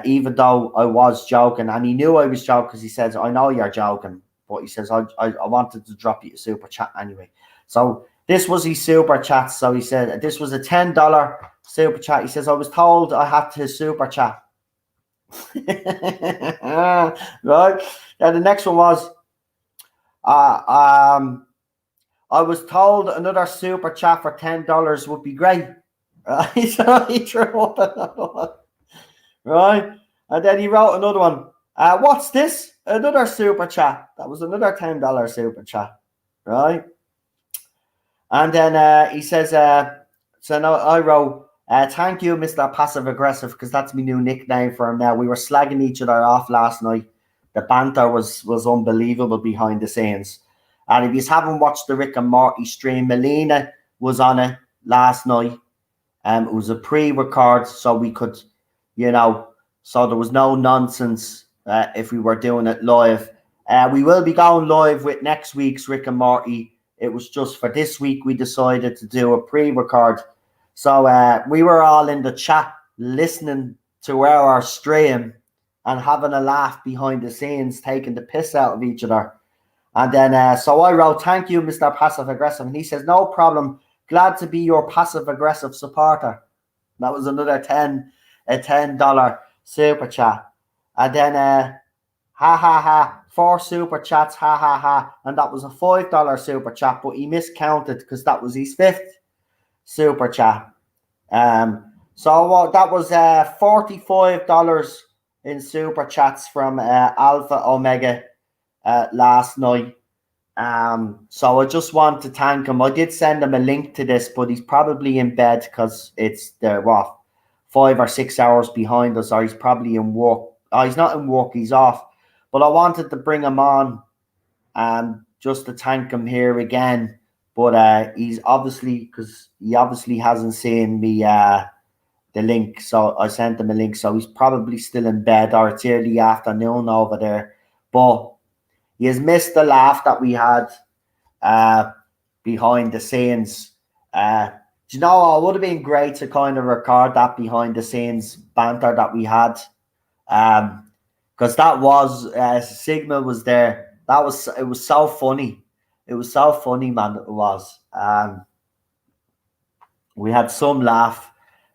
Even though I was joking, and he knew I was joking, because he says, I know you're joking, but he says, I wanted to drop you a super chat anyway. So this was his super chat. So he said, this was a $10 super chat. He says, I was told I had to super chat. Right. Now the next one was, I was told another super chat for $10 would be great. Right? So he threw up another one. Right. And then he wrote another one. What's this? Another super chat. That was another $10 super chat. Right. And then he says, so now I wrote, thank you, Mr. Passive Aggressive, because that's my new nickname for him now. We were slagging each other off last night The banter was unbelievable behind the scenes. And if you haven't watched the Rick and Morty stream, Melina was on it last night. It was a pre-record, so we could, so there was no nonsense if we were doing it live. We will be going live with next week's Rick and Morty. It was just for this week we decided to do a pre-record. So we were all in the chat listening to our stream and having a laugh behind the scenes, taking the piss out of each other. And then, so I wrote, "Thank you, Mr. Passive Aggressive." And he says, "No problem. Glad to be your passive aggressive supporter." That was another $10 super chat. And then, ha ha ha, 4 super chats, ha ha ha. And that was a $5 super chat, but he miscounted because that was his 5th super chat. So that was $45 in super chats from Alpha Omega last night. So I just want to thank him. I did send him a link to this, but he's probably in bed because it's 5 or 6 hours behind us, or he's probably in work. Oh, he's not in work, he's off. But I wanted to bring him on just to thank him here again. But he's obviously hasn't seen me the link, so I sent him a link. So he's probably still in bed, or it's early afternoon over there. But he has missed the laugh that we had behind the scenes. It would have been great to kind of record that behind the scenes banter that we had. Because that was Signal was there. It was so funny. It was so funny, man. It was. We had some laugh.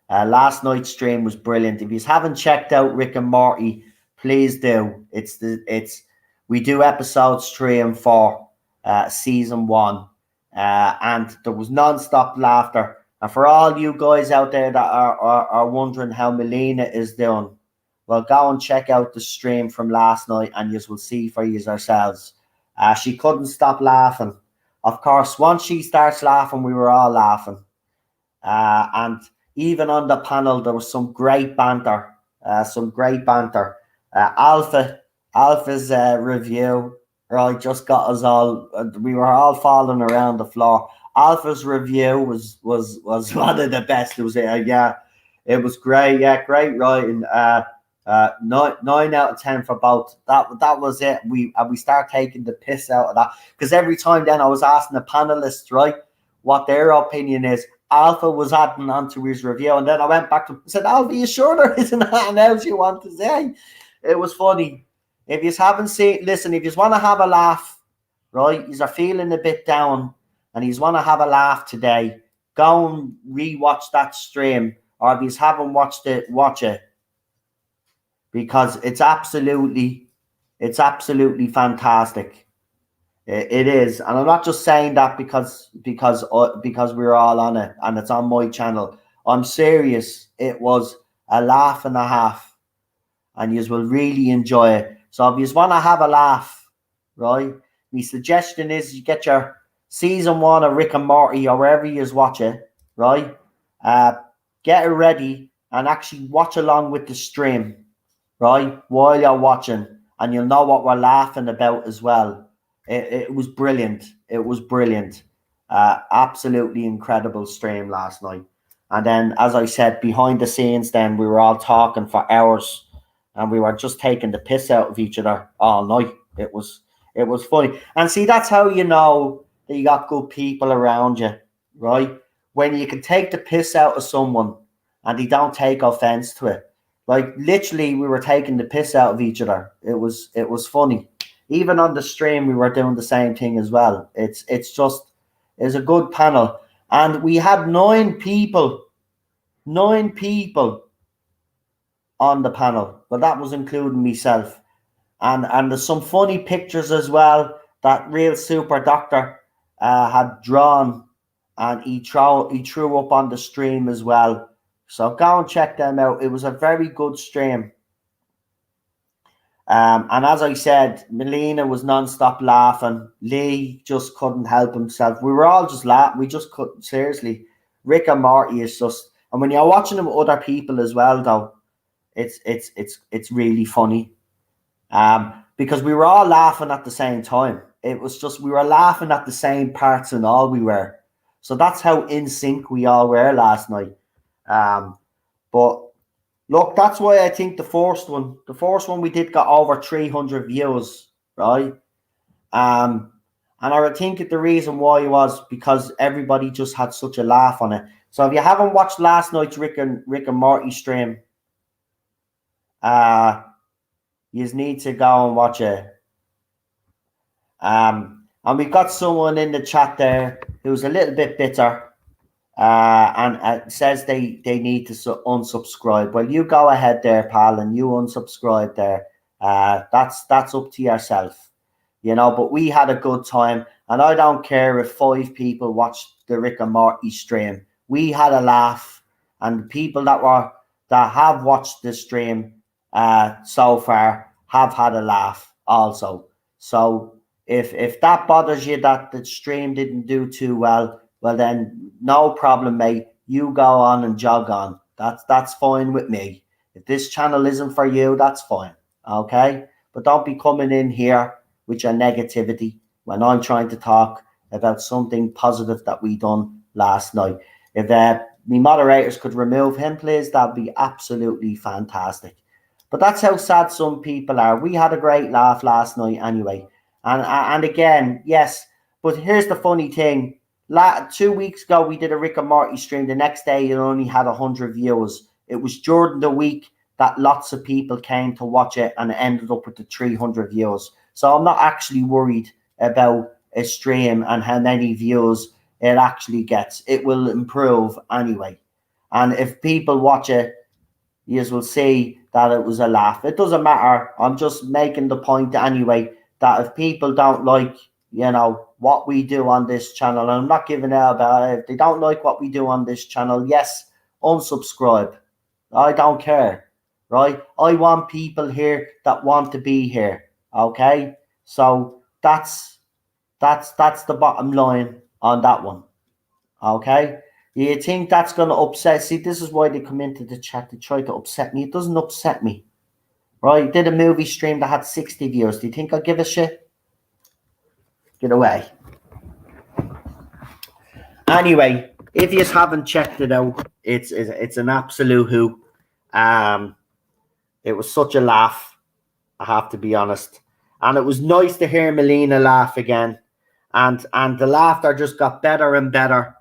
Last night's stream was brilliant. If you haven't checked out Rick and Morty, please do. We do episodes 3 and 4, season 1, and there was non-stop laughter. And for all you guys out there that are wondering how Melina is doing, well, go and check out the stream from last night, and you will see for yourselves. She couldn't stop laughing. Of course, once she starts laughing, we were all laughing. And even on the panel, there was some great banter. Alpha's review, right, just got us all. We were all falling around the floor. Alpha's review was one of the best. It was it was great. Yeah, great writing. 9 out of 10 for both. That was it. We start taking the piss out of that, because every time then I was asking the panelists, right, what their opinion is. Alpha was adding on to his review, and then I went back to him and said, "Alpha, you sure there isn't anything else you want to say?" It was funny. If you haven't seen, listen, if you want to have a laugh, right, you are feeling a bit down and you want to have a laugh today, go and rewatch that stream, or if you haven't watched it, watch it, because it's absolutely fantastic. It is, and I'm not just saying that because we're all on it and it's on my channel. I'm serious. It was a laugh and a half, and you will really enjoy it. So if you want to have a laugh, right, my suggestion is you get your season 1 of Rick and Morty or wherever you watch it, right? Get it ready and actually watch along with the stream, right, while you're watching, and you'll know what we're laughing about as well. It was brilliant. It was brilliant. Absolutely incredible stream last night. And then, as I said, behind the scenes, then we were all talking for hours, and we were just taking the piss out of each other all night. It was funny. And see, that's how you know that you got good people around you, right? When you can take the piss out of someone and they don't take offense to it. Like, literally, we were taking the piss out of each other. It was funny. Even on the stream, we were doing the same thing as well. It's a good panel. And we had 9 people on the panel, but that was including myself. And there's some funny pictures as well that Real Super Doctor had drawn, and he threw up on the stream as well. So go and check them out. It was a very good stream. And as I said, Melina was non-stop laughing. Lee just couldn't help himself. We were all just laughing. We just couldn't. Seriously, Rick and Morty is just. And when you're watching them with other people as well, though, it's really funny. because we were all laughing at the same time. It was just, we were laughing at the same parts and all we were. So that's how in sync we all were last night. But look, that's why I think the first one we did got over 300 views, right? And I think the reason why was because everybody just had such a laugh on it. So if you haven't watched last night's Rick and Morty stream, you need to go and watch it. And we've got someone in the chat there who's a little bit bitter, and says they need to unsubscribe. Well, you go ahead there, pal, and you unsubscribe there. That's up to yourself, you know. But we had a good time, and I don't care if 5 people watched the Rick and Morty stream. We had a laugh, and people that have watched the stream so far have had a laugh also. So if that bothers you that the stream didn't do too well, well then no problem, mate. You go on and jog on. That's fine with me. If this channel isn't for you, that's fine. Okay? But don't be coming in here with your negativity when I'm trying to talk about something positive that we done last night. If the moderators could remove him, please, that'd be absolutely fantastic. But that's how sad some people are. We had a great laugh last night anyway. And again, yes, but here's the funny thing. 2 weeks ago, we did a Rick and Morty stream. The next day, it only had 100 views. It was during the week that lots of people came to watch it, and it ended up with the 300 views. So I'm not actually worried about a stream and how many views it actually gets. It will improve anyway. And if people watch it, you will see that it was a laugh. It doesn't matter. I'm just making the point anyway that if people don't like, you know, what we do on this channel, and I'm not giving out about it, if they don't like what we do on this channel, yes, unsubscribe. I don't care, right? I want people here that want to be here, okay? So that's the bottom line on that one, okay? You think that's going to upset? See, this is why they come into the chat to try to upset me. It doesn't upset me, right? Did a movie stream that had 60 views. Do you think I'll give a shit? Get away. Anyway, if you haven't checked it out, it's an absolute hoot. It was such a laugh, I have to be honest. And it was nice to hear Melina laugh again. And the laughter just got better and better.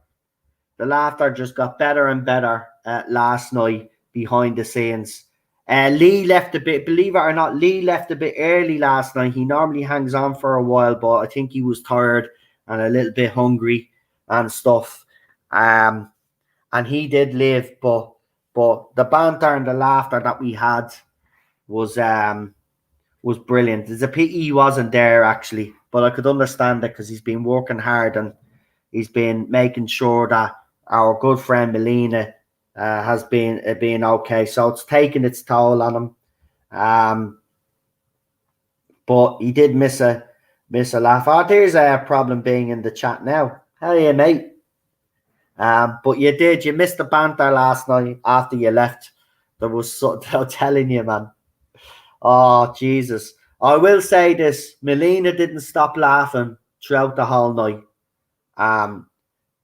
The laughter just got better and better last night behind the scenes. Lee left a bit, believe it or not, Lee left a bit early last night. He normally hangs on for a while, but I think he was tired and a little bit hungry and stuff. And he did leave, but the banter and the laughter that we had was brilliant. It's a pity he wasn't there actually, but I could understand it because he's been working hard and he's been making sure that our good friend Melina has been okay. So it's taken its toll on him. But he did miss a laugh. Oh, there's a problem being in the chat now. How are you, mate? But you missed the banter last night after you left. There was something I'm telling you, man. Oh, Jesus. I will say this. Melina didn't stop laughing throughout the whole night. And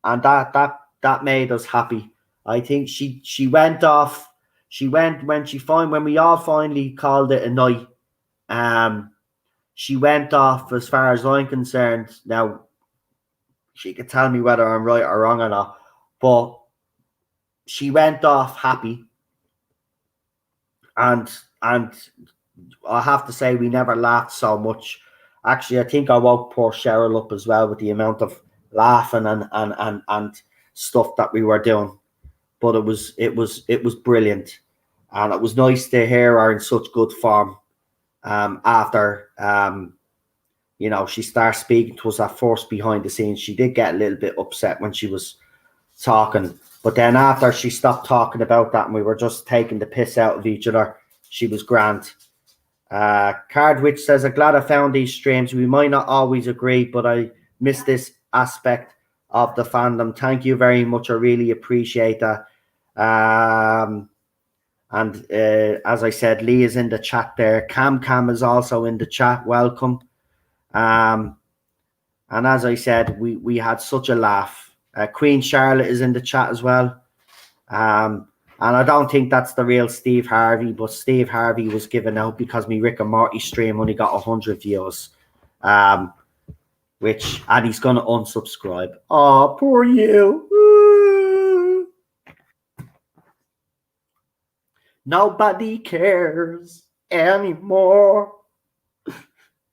that made us happy. I think she went off. When we all finally called it a night, she went off, as far as I'm concerned. Now, she could tell me whether I'm right or wrong or not, but she went off happy. And I have to say, we never laughed so much. Actually, I think I woke poor Cheryl up as well with the amount of laughing and stuff that we were doing. But it was brilliant, and it was nice to hear her in such good form. After you know, she started speaking to us at first behind the scenes. She did get a little bit upset when she was talking, but then after she stopped talking about that and we were just taking the piss out of each other, she was grand. Cardwitch says, I'm glad I found these streams. We might not always agree, but I miss this aspect of the fandom. Thank you very much. I really appreciate that. And as I said, Lee is in the chat there. Cam is also in the chat. Welcome. And as I said, we had such a laugh. Queen Charlotte is in the chat as well. And I don't think that's the real Steve Harvey, but Steve Harvey was given out because me Rick and Morty stream only got 100 views. And he's gonna unsubscribe. Oh, poor you. Nobody cares anymore.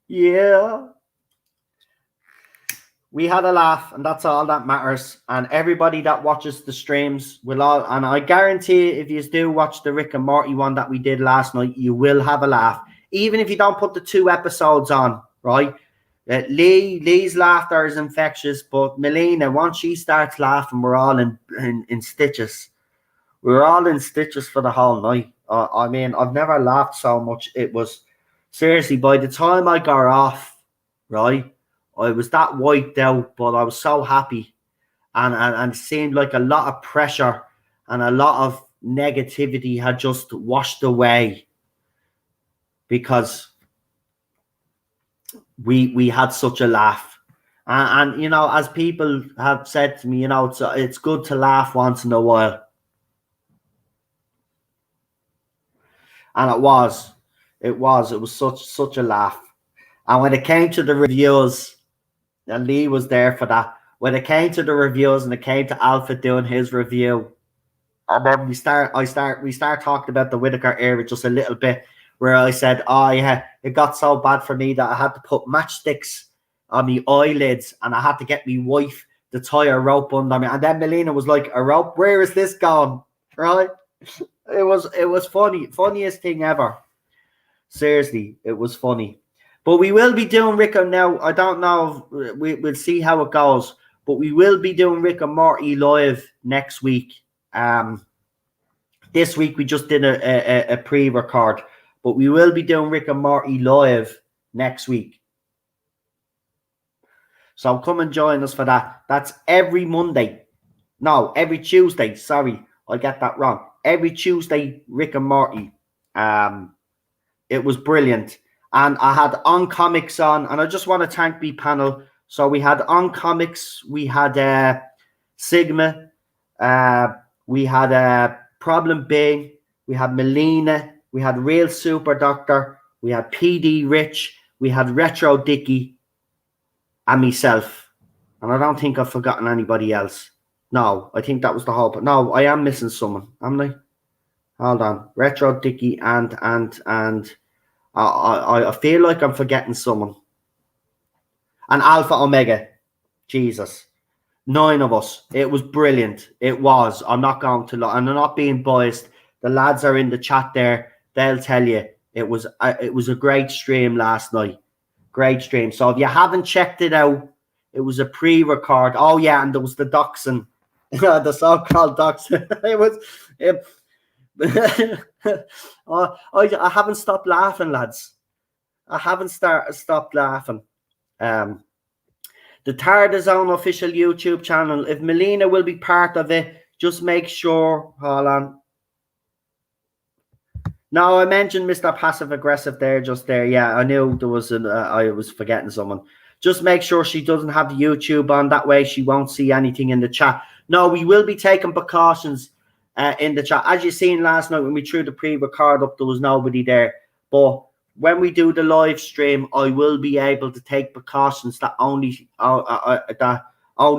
Yeah. We had a laugh, and that's all that matters. And everybody that watches the streams will all, and I guarantee if you do watch the Rick and Morty one that we did last night, you will have a laugh. Even if you don't put the 2 episodes on, right? Lee's laughter is infectious, but Melina, once she starts laughing, we're all in stitches. We're all in stitches for the whole night. I mean, I've never laughed so much. It was seriously, by the time I got off, right, I was that wiped out, but I was so happy, and it seemed like a lot of pressure and a lot of negativity had just washed away because we had such a laugh. And you know, as people have said to me, you know, it's good to laugh once in a while. And it was such a laugh. And when it came to the reviews, and Lee was there for that, when it came to the reviews and it came to Alpha doing his review, and then we start talking about the Whittaker era just a little bit, where I said, oh yeah, it got so bad for me that I had to put matchsticks on my eyelids and I had to get my wife to tie a rope under me. And then Melina was like, a rope? Where is this going? Right? It was funny. Funniest thing ever. Seriously, it was funny. But we will be doing Rick and now. I don't know. We'll see how it goes. But we will be doing Rick and Morty live next week. This week we just did a pre-record. But we will be doing Rick and Morty live next week. So come and join us for that. That's every Monday. No, every Tuesday. Sorry, I get that wrong. Every Tuesday, Rick and Morty. It was brilliant. And I had On Comics on, and I just want to thank the panel. So we had On Comics, we had Sigma, we had Problem Big, we had Melina, we had Real Super Doctor, we had PD Rich, we had Retro Dicky, and myself. And I don't think I've forgotten anybody else. No, I think that was the whole. But no, I am missing someone, am I? Hold on, Retro Dicky and I feel like I'm forgetting someone. And Alpha Omega, Jesus, 9 of us. It was brilliant. It was. I'm not going to lie, and I'm not being biased. The lads are in the chat there. They'll tell you it was a great stream last night. Great stream. So if you haven't checked it out, it was a pre-record. Oh yeah, and there was the dachshund. The so-called dachshund. I haven't stopped laughing, lads. I haven't stopped laughing. The Tarda Zone official YouTube channel. If Melina will be part of it, just make sure. Hold on. No, I mentioned Mr. Passive Aggressive there, just there. Yeah, I knew there was I was forgetting someone. Just make sure she doesn't have the YouTube on. That way she won't see anything in the chat. No, we will be taking precautions in the chat. As you seen last night when we threw the pre-record up, there was nobody there. But when we do the live stream, I will be able to take precautions that only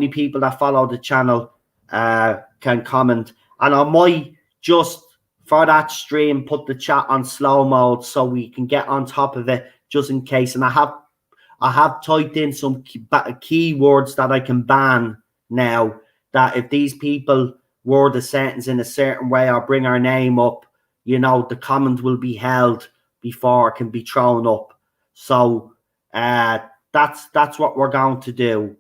people that follow the channel can comment. And I might just, for that stream, put the chat on slow mode so we can get on top of it just in case. And I have typed in some keywords that I can ban now, that if these people word a sentence in a certain way or bring our name up, you know, the comment will be held before it can be thrown up. So that's what we're going to do.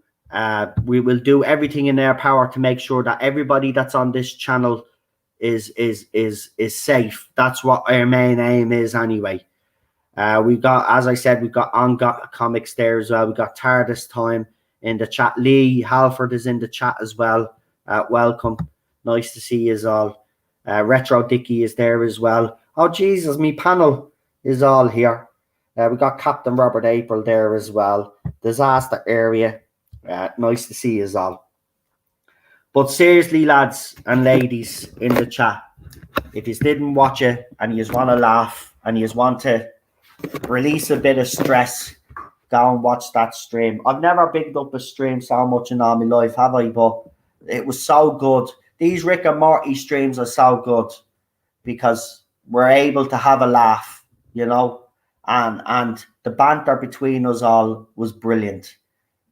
We will do everything in our power to make sure that everybody that's on this channel is safe. That's what our main aim is anyway. We got, as I said, we got On Comics there as well. We got TARDIS Time in the chat. Lee Halford is in the chat as well. Welcome. Nice to see you all. Retro Dicky is there as well. Oh, Jesus, me panel is all here. We got Captain Robert April there as well. Disaster area. Nice to see us all. But seriously, lads and ladies in the chat, if you didn't watch it and you just want to laugh and you just want to release a bit of stress, go and watch that stream. I've never picked up a stream so much in all my life, have I? But it was so good. These Rick and Morty streams are so good because we're able to have a laugh, you know, and the banter between us all was brilliant.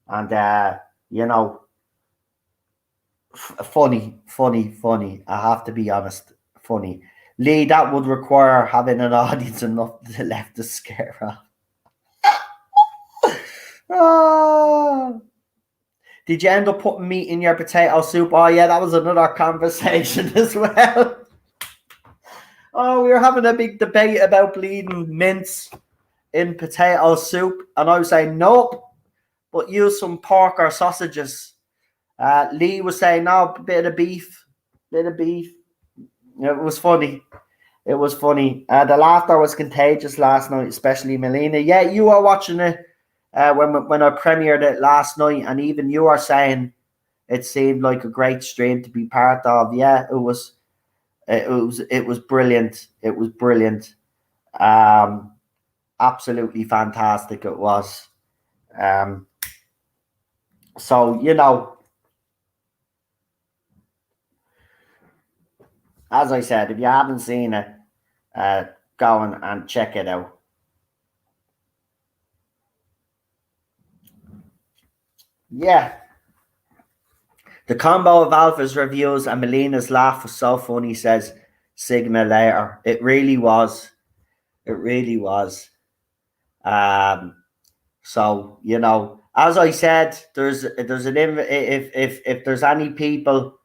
And, you know, funny. I have to be honest, funny. Lee, that would require having an audience enough to left to scare off. Oh. Did you end up putting meat in your potato soup? Oh yeah, that was another conversation as well. Oh, we were having a big debate about bleeding mince in potato soup, and I was saying nope, but use some pork or sausages. Lee was saying no, bit of beef. It was funny. The laughter was contagious last night, especially Melina. Yeah, you were watching it when I premiered it last night, and even you are saying it seemed like a great stream to be part of. Yeah, it was brilliant. It was brilliant. Absolutely fantastic it was. So, you know, as I said, if you haven't seen it, go and check it out. Yeah. The combo of Alpha's reviews and Melina's laugh was so funny, says Sigma later. It really was. So, you know, as I said, there's an if there's any people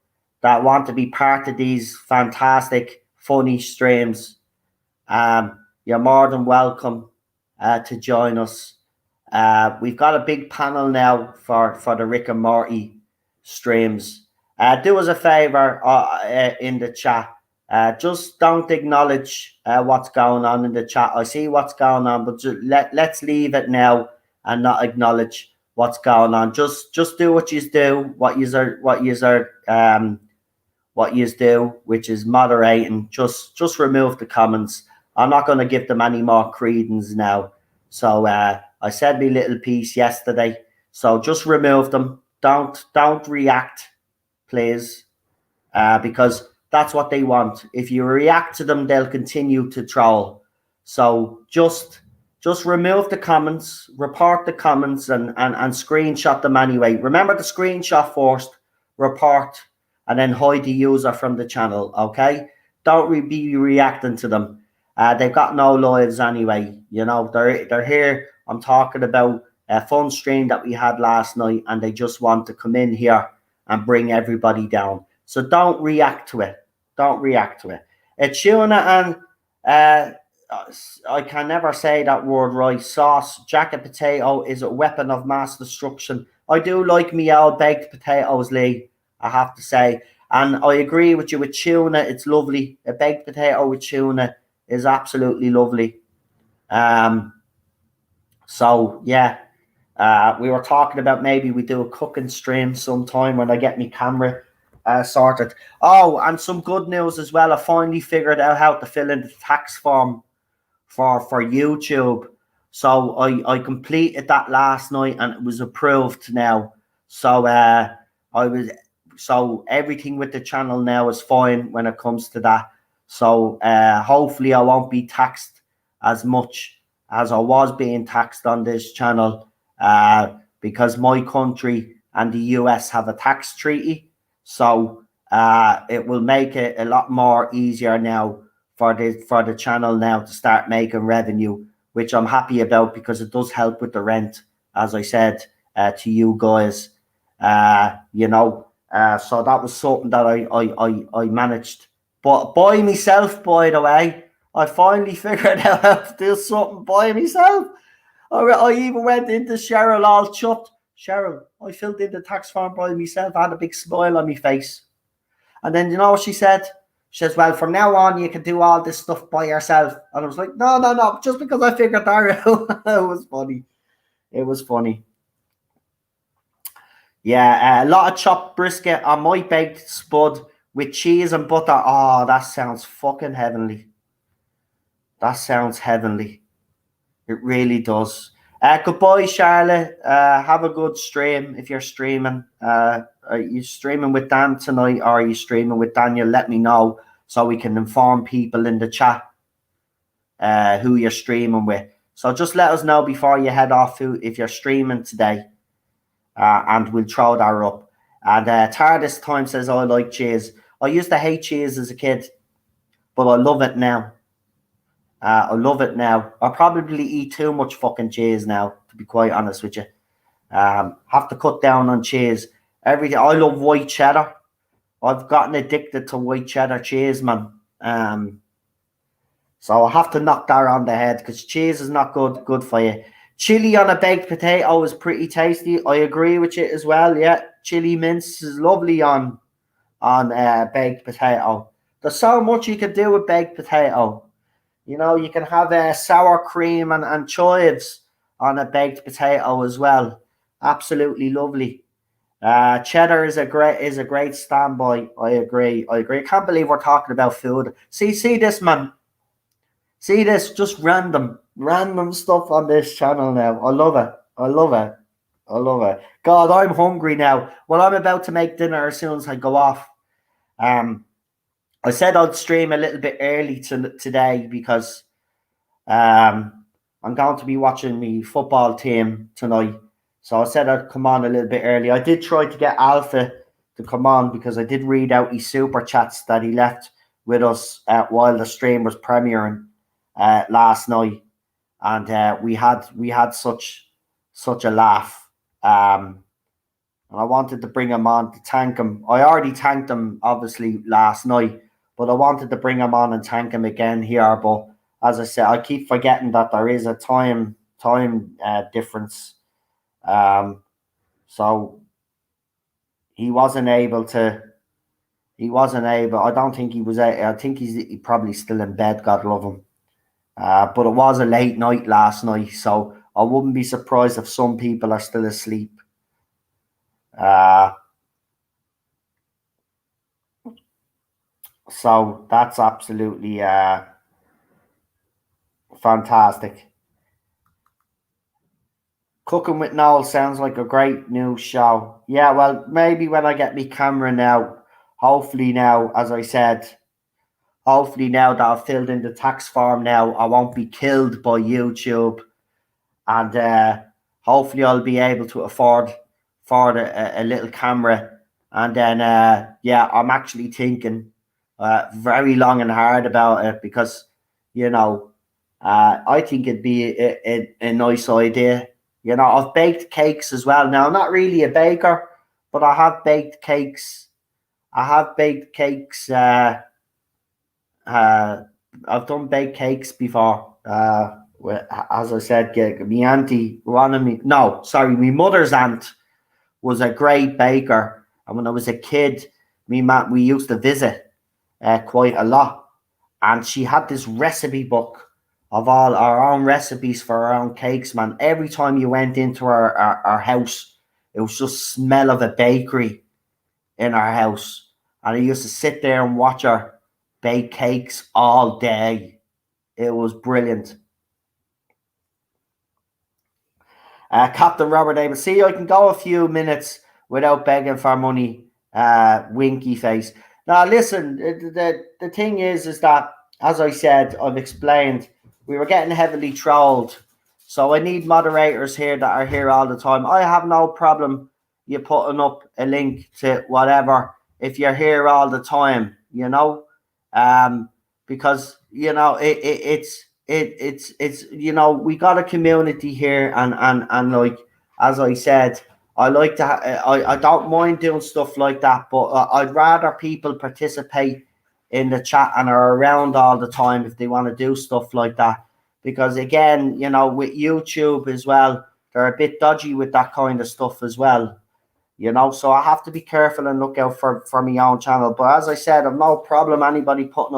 that want to be part of these fantastic, funny streams, you're more than welcome to join us. We've got a big panel now for the Rick and Morty streams. Do us a favor in the chat. Just don't acknowledge what's going on in the chat. I see what's going on, but let's leave it now and not acknowledge what's going on. Just do what you do, what you do, which is moderating. Just remove the comments. I'm not going to give them any more credence now. So I said my little piece yesterday. So just remove them. Don't react, please, because that's what they want. If you react to them, they'll continue to troll. So just remove the comments, report the comments, and screenshot them anyway. Remember to screenshot first, report, and then hide the user from the channel, okay? Don't be reacting to them. They've got no lives anyway. You know, they're here. I'm talking about a fun stream that we had last night, and they just want to come in here and bring everybody down. So don't react to it. Tuna and I can never say that word right. Sauce, jacket potato is a weapon of mass destruction. I do like me old baked potatoes, Lee, I have to say. And I agree with you with tuna. It's lovely. A baked potato with tuna is absolutely lovely. So, yeah. We were talking about maybe we do a cooking stream sometime when I get my camera sorted. Oh, and some good news as well. I finally figured out how to fill in the tax form for YouTube. So I completed that last night and it was approved now. So so everything with the channel now is fine when it comes to that. So hopefully I won't be taxed as much as I was being taxed on this channel. Because my country and the US have a tax treaty, so it will make it a lot more easier now for the channel now to start making revenue, which I'm happy about because it does help with the rent, as I said to you guys. You know, so that was something that I managed, but by myself. By the way, I finally figured out how to do something by myself. I even went into Cheryl all chuffed. Cheryl, I filled in the tax form by myself. I had a big smile on my face. And then you know what she said? She says, well, from now on, you can do all this stuff by yourself. And I was like, no, just because I figured that out. It was funny. It was funny. Yeah, a lot of chopped brisket on my baked spud with cheese and butter. Oh, that sounds fucking heavenly. That sounds heavenly. It really does. Goodbye, Charlotte. Have a good stream if you're streaming. Are you streaming with Dan tonight, or are you streaming with Daniel? Let me know so we can inform people in the chat who you're streaming with. So just let us know before you head off if you're streaming today, and we'll throw that up. And TARDIS Time says, I like cheese. I used to hate cheese as a kid, but I love it now. I love it now. I probably eat too much fucking cheese now, to be quite honest with you. Have to cut down on cheese. Everything. I love white cheddar. I've gotten addicted to white cheddar cheese, man. So I have to knock that on the head because cheese is not good for you. Chili on a baked potato is pretty tasty. I agree with you as well. Yeah, chili mince is lovely on baked potato. There's so much you can do with baked potato. You know, you can have sour cream and chives on a baked potato as well. Absolutely lovely. Cheddar is a great standby. I agree. I can't believe we're talking about food. See this, man. See this, just random stuff on this channel now. I love it. God, I'm hungry now. Well, I'm about to make dinner as soon as I go off. I said I'd stream a little bit early today because I'm going to be watching the football team tonight. So I said I'd come on a little bit early. I did try to get Alpha to come on because I did read out his super chats that he left with us while the stream was premiering last night, and we had such a laugh. And I wanted to bring him on to thank him. I already thanked him obviously last night, but I wanted to bring him on and thank him again here. But as I said, I keep forgetting that there is a time difference. So he wasn't able. I don't think he was. I think he's probably still in bed. God love him. But it was a late night last night, so I wouldn't be surprised if some people are still asleep. So that's absolutely fantastic. Cooking with Noel sounds like a great new show. Yeah, well, maybe when I get my camera now, hopefully now, as I said, hopefully now that I've filled in the tax form now, I won't be killed by YouTube. And hopefully I'll be able to afford a little camera. And then, yeah, I'm actually thinking very long and hard about it because, you know, I think it'd be a nice idea. You know, I've baked cakes as well. Now, I'm not really a baker, but I have baked cakes. I've done baked cakes before. As I said, my auntie, my mother's aunt was a great baker. And when I was a kid, we used to visit quite a lot. And she had this recipe book of all our own recipes for our own cakes, man. Every time you went into our house, it was just smell of a bakery in our house. And I used to sit there and watch her bake cakes all day. It was brilliant. Captain Robert Davis, see, I can go a few minutes without begging for money. Winky face. Now, listen, the thing is that, as I said, I've explained, we were getting heavily trolled. So I need moderators here that are here all the time. I have no problem you putting up a link to whatever if you're here all the time, you know, because, you know, it's you know, we got a community here, and like, as I said, I like to I don't mind doing stuff like that, but I'd rather people participate in the chat and are around all the time if they want to do stuff like that. Because again, you know, with YouTube as well, they're a bit dodgy with that kind of stuff as well. you know, so I have to be careful and look out for my own channel. But as I said, I've no problem anybody putting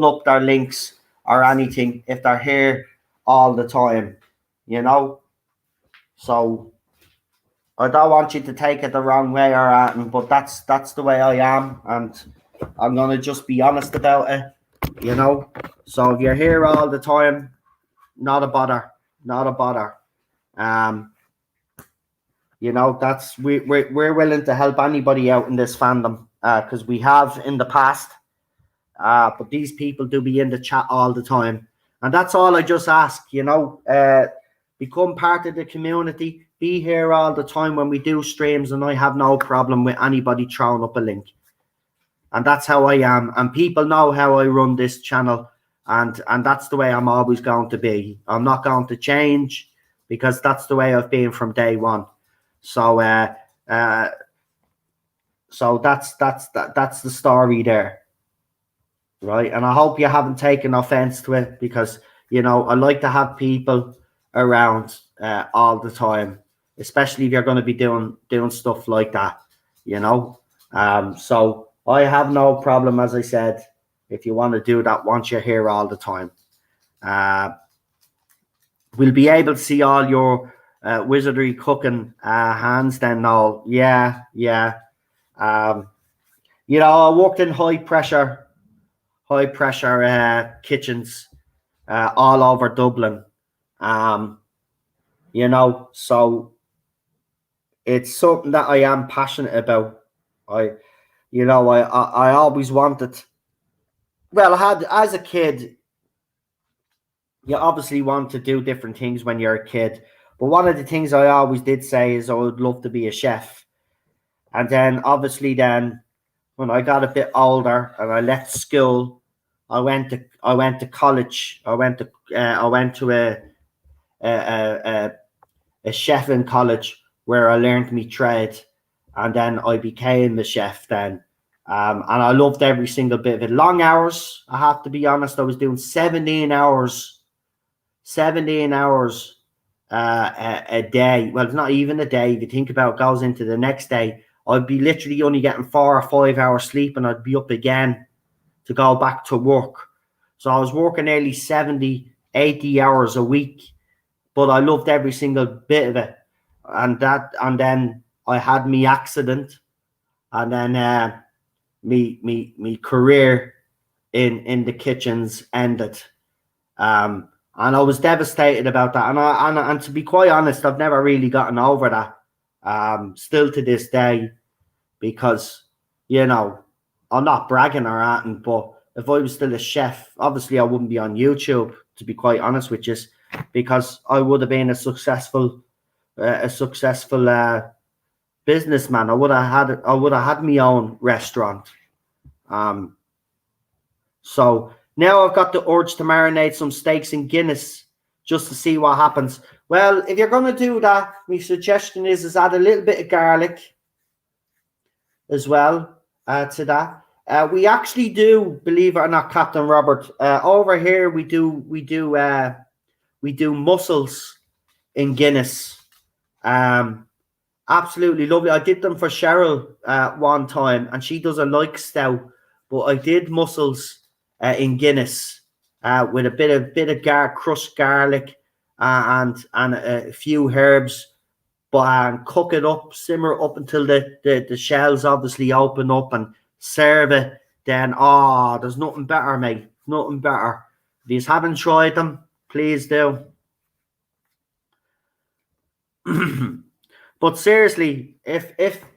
up their links or anything if they're here all the time, you know. So I don't want you to take it the wrong way or anything, but that's the way I am, and I'm gonna just be honest about it, you know. So if you're here all the time, not a bother, not a bother. You know, that's we're willing to help anybody out in this fandom, because we have in the past. But these people do be in the chat all the time, and that's all I just ask. You know, become part of the community. Be here all the time when we do streams, and I have no problem with anybody throwing up a link. And that's how I am, and people know how I run this channel, and that's the way I'm always going to be. I'm not going to change, because that's the way I've been from day one. So so that's the story there, right? And I hope you haven't taken offense to it, because, you know, I like to have people around all the time, especially if you're going to be doing stuff like that, you know. So I have no problem, as I said, if you want to do that once you're here all the time. We'll be able to see all your wizardry cooking hands then, Noel. Yeah. You know, I worked in high pressure kitchens all over Dublin. You know, so it's something that I am passionate about. I always wanted. Well, I had, as a kid, you obviously want to do different things when you're a kid. But one of the things I always did say is I would love to be a chef. And then, obviously, when I got a bit older and I left school, I went to college. I went to a chef in college where I learned my trade, and then I became a chef then. And I loved every single bit of it. Long hours, I have to be honest. I was doing 17 hours a day. Well, it's not even a day. If you think about it, goes into the next day. I'd be literally only getting 4 or 5 hours sleep, and I'd be up again to go back to work. So I was working nearly 70, 80 hours a week, but I loved every single bit of it. And then I had me accident, and then me career in the kitchens ended. And I was devastated about that. And to be quite honest, I've never really gotten over that. Still to this day, because, you know, I'm not bragging or anything, but if I was still a chef, obviously I wouldn't be on YouTube, to be quite honest with you, because I would have been a successful businessman. I would have had my own restaurant. So now I've got the urge to marinate some steaks in Guinness just to see what happens. Well, if you're going to do that, my suggestion is add a little bit of garlic as well to that. We actually do, believe it or not, Captain Robert, over here we do mussels in Guinness. Absolutely lovely. I did them for Cheryl one time, and she doesn't like stout, but I did mussels in Guinness with a bit of crushed garlic and a few herbs. But cook it up, simmer it up until the shells obviously open up, and serve it. Then, there's nothing better, mate. Nothing better. If you haven't tried them, please do. But seriously, if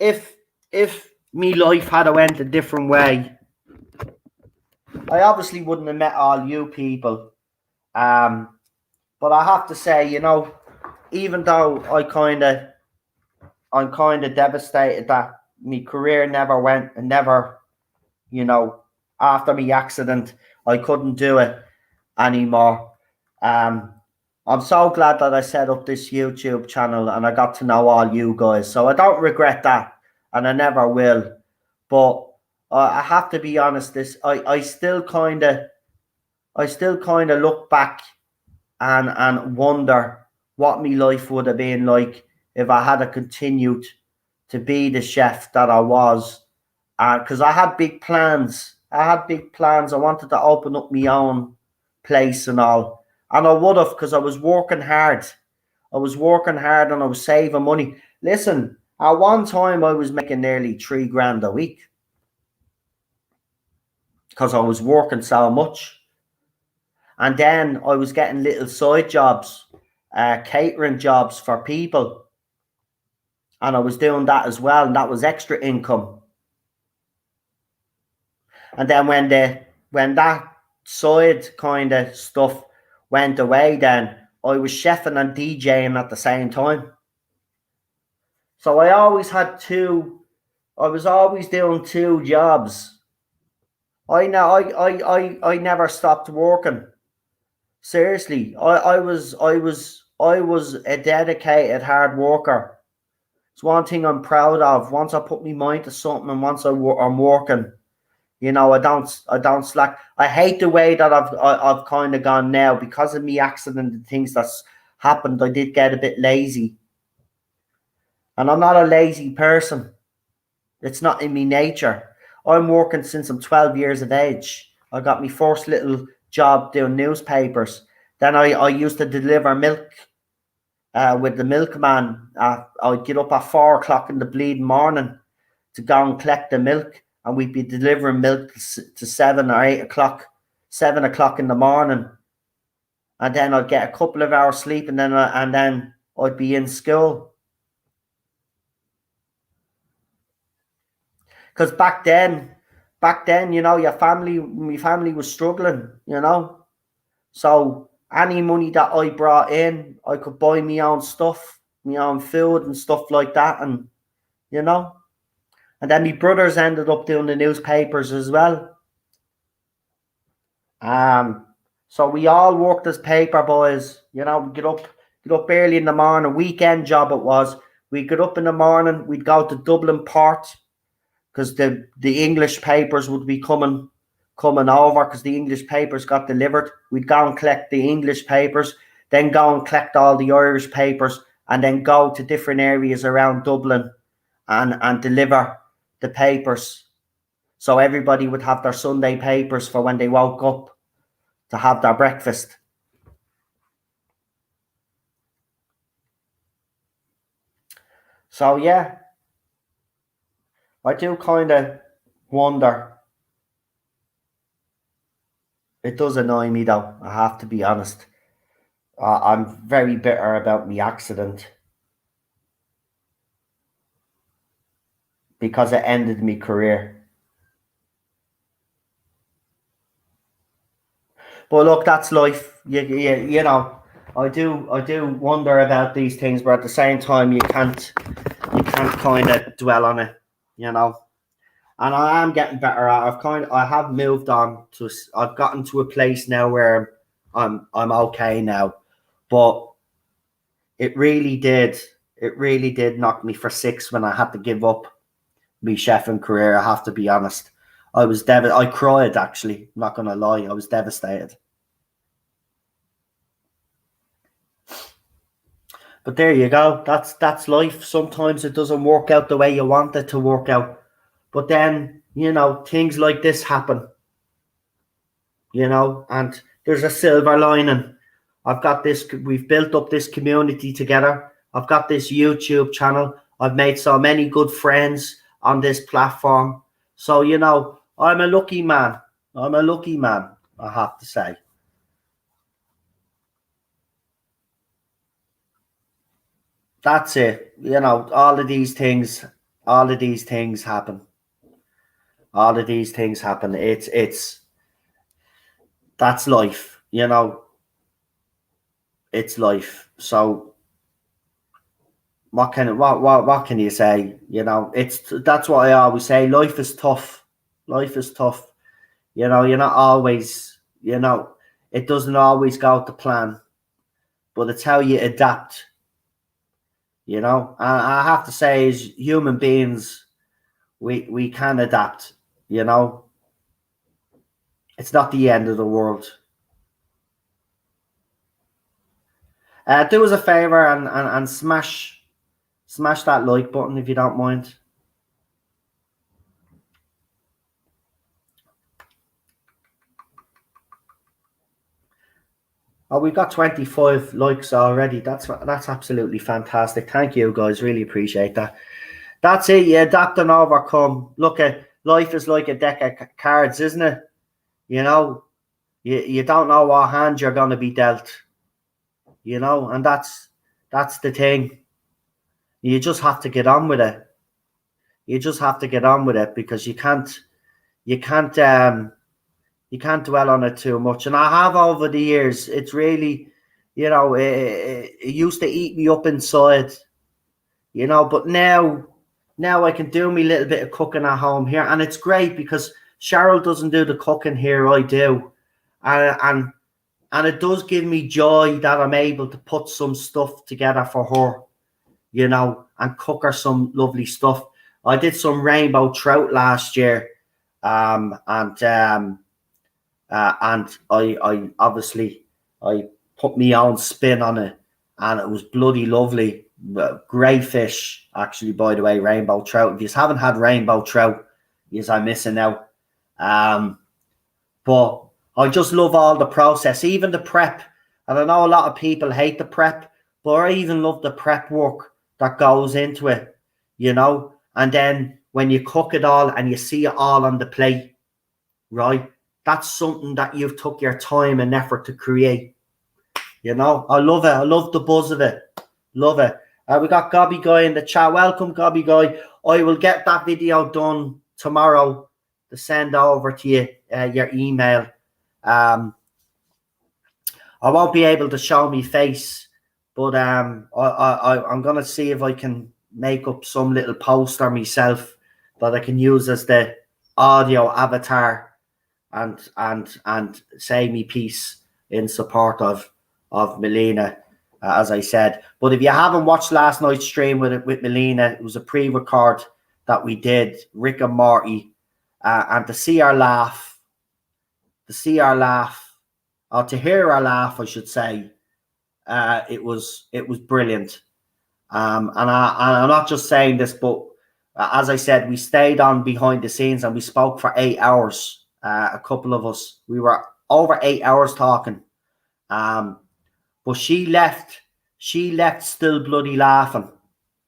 me life had went a different way, I obviously wouldn't have met all you people. But I have to say, you know, even though I'm kind of devastated that my career never, you know, after my accident, I couldn't do it anymore. I'm so glad that I set up this YouTube channel and I got to know all you guys. So I don't regret that, and I never will. But I have to be honest, I still kind of look back and wonder what my life would have been like if I had continued to be the chef that I was, because I had big plans. I wanted to open up my own place and all, and I would have, because I was working hard. I was working hard and I was saving money. Listen, at one time I was making nearly $3,000 a week because I was working so much. And then I was getting little side jobs, catering jobs for people. And I was doing that as well, and that was extra income. And then when that side kind of stuff went away, then I was chefing and DJing at the same time. So I was always doing two jobs. I never stopped working. Seriously, I was a dedicated hard worker. It's one thing I'm proud of. Once I put my mind to something, and once I'm working, I don't slack. I hate the way that I've kind of gone now because of me accident and things that's happened. I did get a bit lazy, and I'm not a lazy person. It's not in me nature. I'm working since I'm 12 years of age. I got my first little job doing newspapers. Then I used to deliver milk with the milkman. I'd get up at 4 o'clock in the bleeding morning to go and collect the milk, and we'd be delivering milk to 7 or 8 o'clock, 7 o'clock in the morning. And then I'd get a couple of hours sleep, and then I'd be in school. Because back then, my family was struggling, So any money that I brought in, I could buy my own stuff, my own food and stuff like that, and And then my brothers ended up doing the newspapers as well. So we all worked as paper boys, get up early in the morning. Weekend job it was. We'd get up in the morning, we'd go to Dublin Port, because the English papers would be coming over, because the English papers got delivered. We'd go and collect the English papers, then go and collect all the Irish papers, and then go to different areas around Dublin and deliver the papers. So everybody would have their Sunday papers for when they woke up to have their breakfast. So yeah, I do kind of wonder. It does annoy me though, I have to be honest. I'm very bitter about my accident because it ended my career. But look, that's life. I do wonder about these things, but at the same time, you can't kind of dwell on it, And I am getting better at. I have moved on to. I've gotten to a place now where I'm okay now, but it really did knock me for six when I had to give up my chefing career. I have to be honest. I was devastated. I cried, actually. I'm not gonna lie. I was devastated. But there you go. That's life. Sometimes it doesn't work out the way you want it to work out. But then, things like this happen. And there's a silver lining. We've built up this community together. I've got this YouTube channel. I've made so many good friends on this platform. So, I'm a lucky man. I have to say. That's it. All of these things happen. All of these things happen. That's life, It's life. So what can you say? That's what I always say. Life is tough. Life is tough. You're not always, it doesn't always go to plan, but it's how you adapt. And I have to say, as human beings, we can adapt. It's not the end of the world. Do us a favor and smash Smash that like button if you don't mind. Oh, we've got 25 likes already. That's absolutely fantastic. Thank you, guys. Really appreciate that. That's it. You adapt and overcome. Look, at life is like a deck of cards, isn't it? You know, you don't know what hand you're going to be dealt. You know, and that's the thing. You just have to get on with it. You just have to get on with it because you can't dwell on it too much. And I have over the years. It's really, you know, it used to eat me up inside, you know, but now I can do me little bit of cooking at home here, and it's great because Cheryl doesn't do the cooking here, I do, and it does give me joy that I'm able to put some stuff together for her, you know, and cook her some lovely stuff. I did some rainbow trout last year, and I obviously I put my own spin on it, and it was bloody lovely. Great fish, actually, by the way, rainbow trout. If you haven't had rainbow trout, you are missing out. But I just love all the process, even the prep. And I know a lot of people hate the prep, but I even love the prep work that goes into it, you know. And then when you cook it all and you see it all on the plate, right? That's something that you've took your time and effort to create. You know, I love it. I love the buzz of it. Love it. We got Gobby Guy in the chat. Welcome, Gobby Guy. I will get that video done tomorrow to send over to you, your email. I won't be able to show me face, but I'm going to see if I can make up some little poster myself that I can use as the audio avatar and say me piece in support of Melina, as I said. But if you haven't watched last night's stream with Melina, it was a pre-record that we did, Rick and Morty, and to see her laugh, or to hear her laugh, I should say, it was brilliant. And I'm not just saying this, but as I said, we stayed on behind the scenes and we spoke for 8 hours. A couple of us, we were over 8 hours talking. But she left still bloody laughing,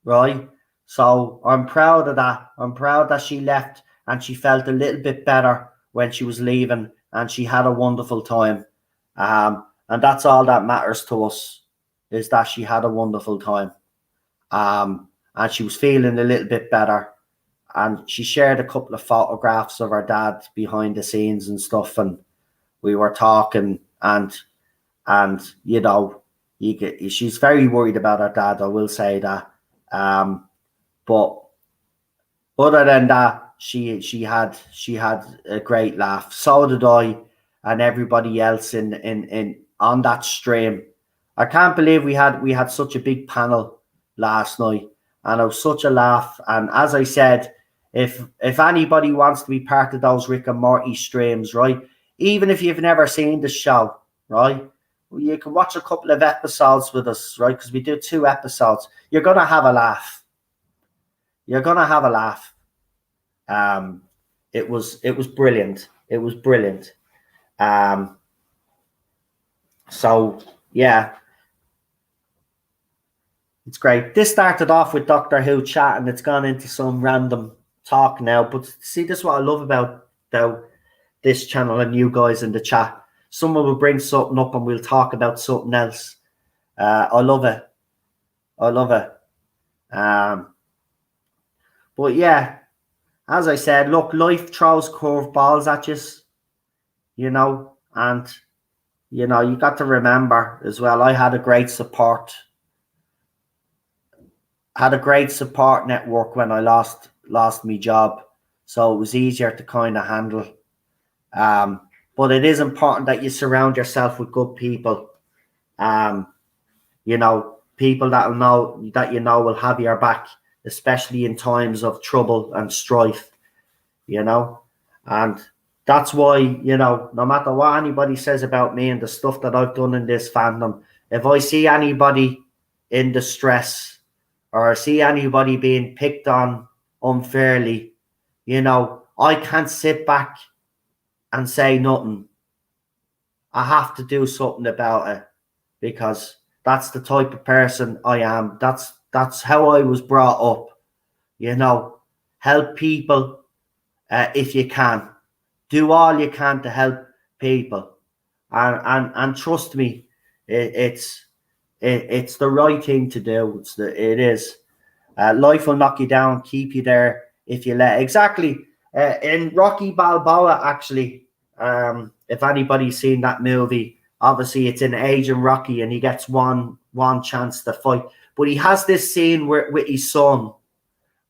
right? So I'm proud of that. I'm proud that she left and she felt a little bit better when she was leaving, and she had a wonderful time. And that's all that matters to us, is that she had a wonderful time. And she was feeling a little bit better. And she shared a couple of photographs of her dad behind the scenes and stuff. And we were talking, and you know, she's very worried about her dad, I will say that. But other than that, she had a great laugh. So did I, and everybody else in on that stream. I can't believe we had such a big panel last night, and it was such a laugh. And as I said, if anybody wants to be part of those Rick and Morty streams, right, even if you've never seen the show, right, you can watch a couple of episodes with us, right, because we do 2 episodes. You're gonna have a laugh. You're gonna have a laugh. It was brilliant. It was brilliant. So yeah, it's great. This started off with Doctor Who chat, and it's gone into some random talk now. But see, this is what I love about this channel and you guys in the chat. Someone will bring something up and we'll talk about something else. I love it. I love it. But yeah, as I said, look, life throws curveballs at you, you know, and you know, you got to remember as well, I had a great support network when I lost my job, so it was easier to kind of handle. But it is important that you surround yourself with good people. You know, people that will have your back, especially in times of trouble and strife, you know. And that's why, you know, no matter what anybody says about me and the stuff that I've done in this fandom, if I see anybody in distress or see anybody being picked on unfairly, you know, I can't sit back and say nothing. I have to do something about it, because that's the type of person I am. That's how I was brought up. You know, help people if you can. Do all you can to help people, and trust me, it's the right thing to do. It is. Life will knock you down, keep you there if you let. Exactly. In Rocky Balboa, actually, if anybody's seen that movie, obviously it's in Agent Rocky, and he gets one chance to fight. But he has this scene with his son,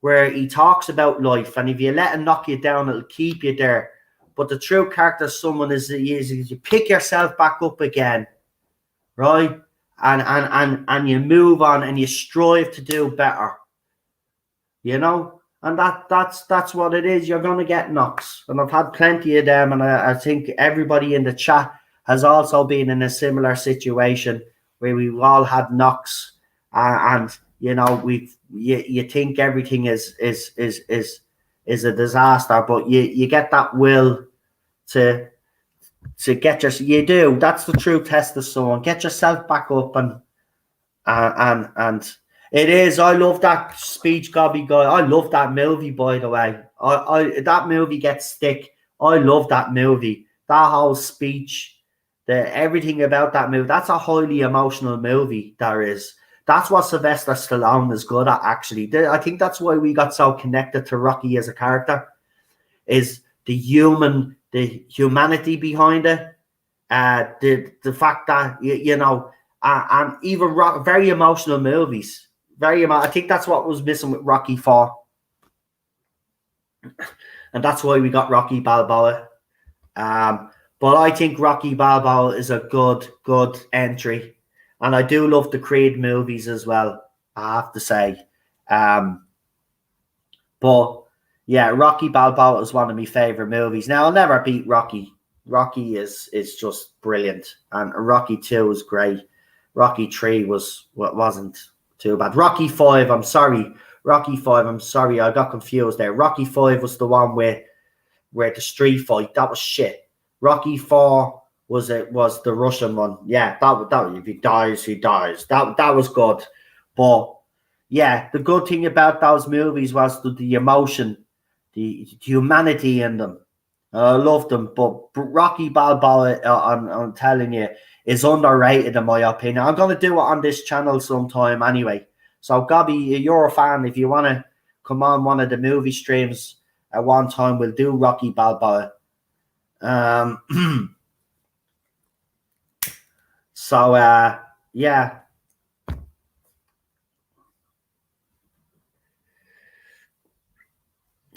where he talks about life, and if you let him knock you down, it'll keep you there. But the true character of someone is you pick yourself back up again, right? And you move on, and you strive to do better. You know, and that's what it is. You're going to get knocks, and I've had plenty of them, and I think everybody in the chat has also been in a similar situation where we've all had knocks, and you know, you think everything is a disaster, but you get that will to get you do. That's the true test of someone. Get yourself back up, and it is. I love that speech, Gobby guy. I love that movie, by the way. That movie gets stick. I love that movie. That whole speech, everything about that movie. That's a highly emotional movie. There is. That's what Sylvester Stallone is good at, actually. I think that's why we got so connected to Rocky as a character, is the humanity behind it. The fact that, you know, and even very emotional movies. I think that's what was missing with Rocky IV. And that's why we got Rocky Balboa. But I think Rocky Balboa is a good entry. And I do love the Creed movies as well, I have to say. But yeah, Rocky Balboa is one of my favorite movies. Now, I'll never beat Rocky. Rocky is just brilliant, and Rocky 2 was great. Rocky 3 wasn't too bad. Rocky 5, I'm sorry. Rocky 5, I'm sorry, I got confused there. Rocky 5 was the one where the street fight, that was shit. Rocky 4 was the Russian one. Yeah, that if he dies, he dies. That was good. But yeah, the good thing about those movies was the emotion, the humanity in them. I loved them. But Rocky Balboa, I'm telling you, is underrated in my opinion. I'm going to do it on this channel sometime anyway. So, Gobby, you're a fan. If you want to come on one of the movie streams at one time, we'll do Rocky Balboa. So, yeah.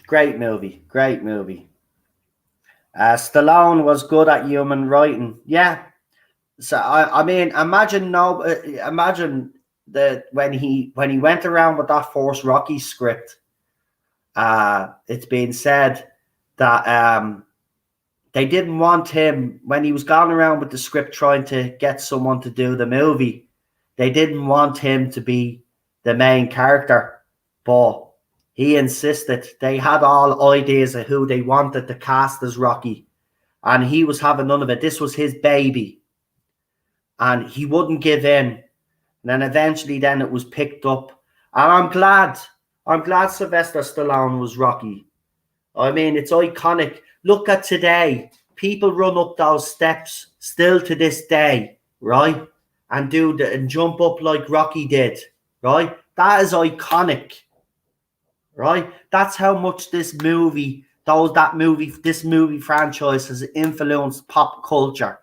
Great movie. Stallone was good at human writing. Yeah. So I mean, imagine that when he went around with that Force Rocky script, it's been said that they didn't want him when he was going around with the script trying to get someone to do the movie. They didn't want him to be the main character, but he insisted. They had all ideas of who they wanted to cast as Rocky, and he was having none of it. This was his baby, and he wouldn't give in. And then eventually, then it was picked up, and I'm glad Sylvester Stallone was Rocky. I mean, it's iconic. Look at today. People run up those steps still to this day, right? And and jump up like Rocky did, right? That is iconic, right? That's how much this movie franchise has influenced pop culture.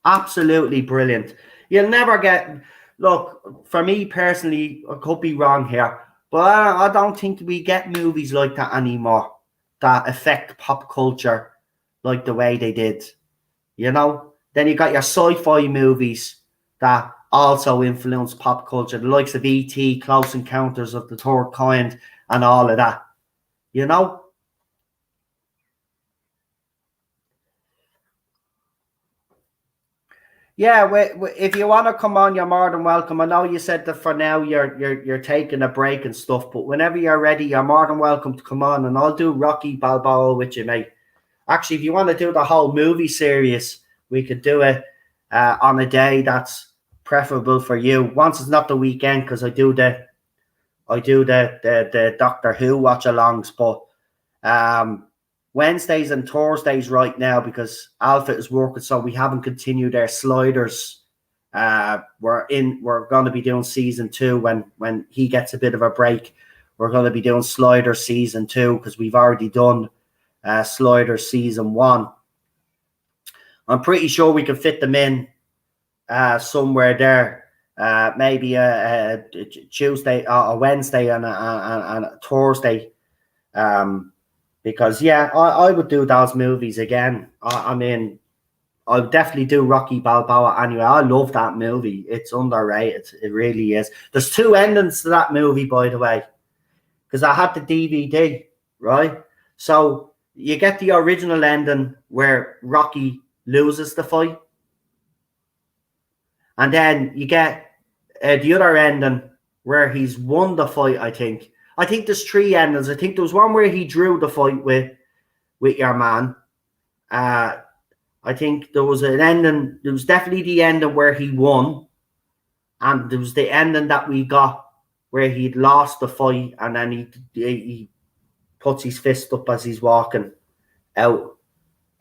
Absolutely brilliant. You'll never get, look, for me personally, I could be wrong here, but I don't think we get movies like that anymore that affect pop culture like the way they did, you know? Then you got your sci-fi movies that also influence pop culture, the likes of E.T., Close Encounters of the Third Kind, and all of that, you know? Yeah, if you want to come on, you're more than welcome. I know you said that for now you're taking a break and stuff, but whenever you're ready, you're more than welcome to come on, and I'll do Rocky Balboa with you, mate. Actually, if you want to do the whole movie series, we could do it on a day that's preferable for you. Once it's not the weekend, because I do the Doctor Who watch-alongs, but Wednesdays and Thursdays right now, because Alpha is working, so we haven't continued our Sliders. We're going to be doing season 2 when he gets a bit of a break. We're going to be doing Sliders season 2 because we've already done Sliders season 1. I'm pretty sure we can fit them in somewhere there. Maybe a Tuesday or a Wednesday and a Thursday. Because I would do those movies again. I mean, I would definitely do Rocky Balboa anyway. I love that movie. It's underrated. It really is. There's 2 endings to that movie, by the way, because I had the DVD, right? So you get the original ending where Rocky loses the fight, and then you get the other ending where he's won the fight. I think there's 3 endings. I think there was one where he drew the fight with your man. I think there was an ending. There was definitely the ending where he won, and there was the ending that we got where he'd lost the fight, and then he puts his fist up as he's walking out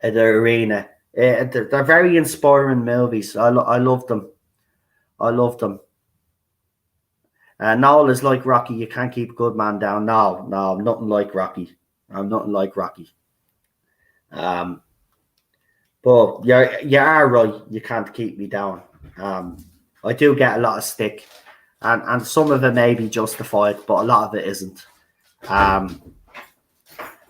of the arena. They're very inspiring movies. I love them. I love them. Noel is like Rocky. You can't keep a good man down. No, I'm nothing like Rocky. I'm nothing like Rocky. But you are right. You can't keep me down. I do get a lot of stick, and some of it may be justified, but a lot of it isn't.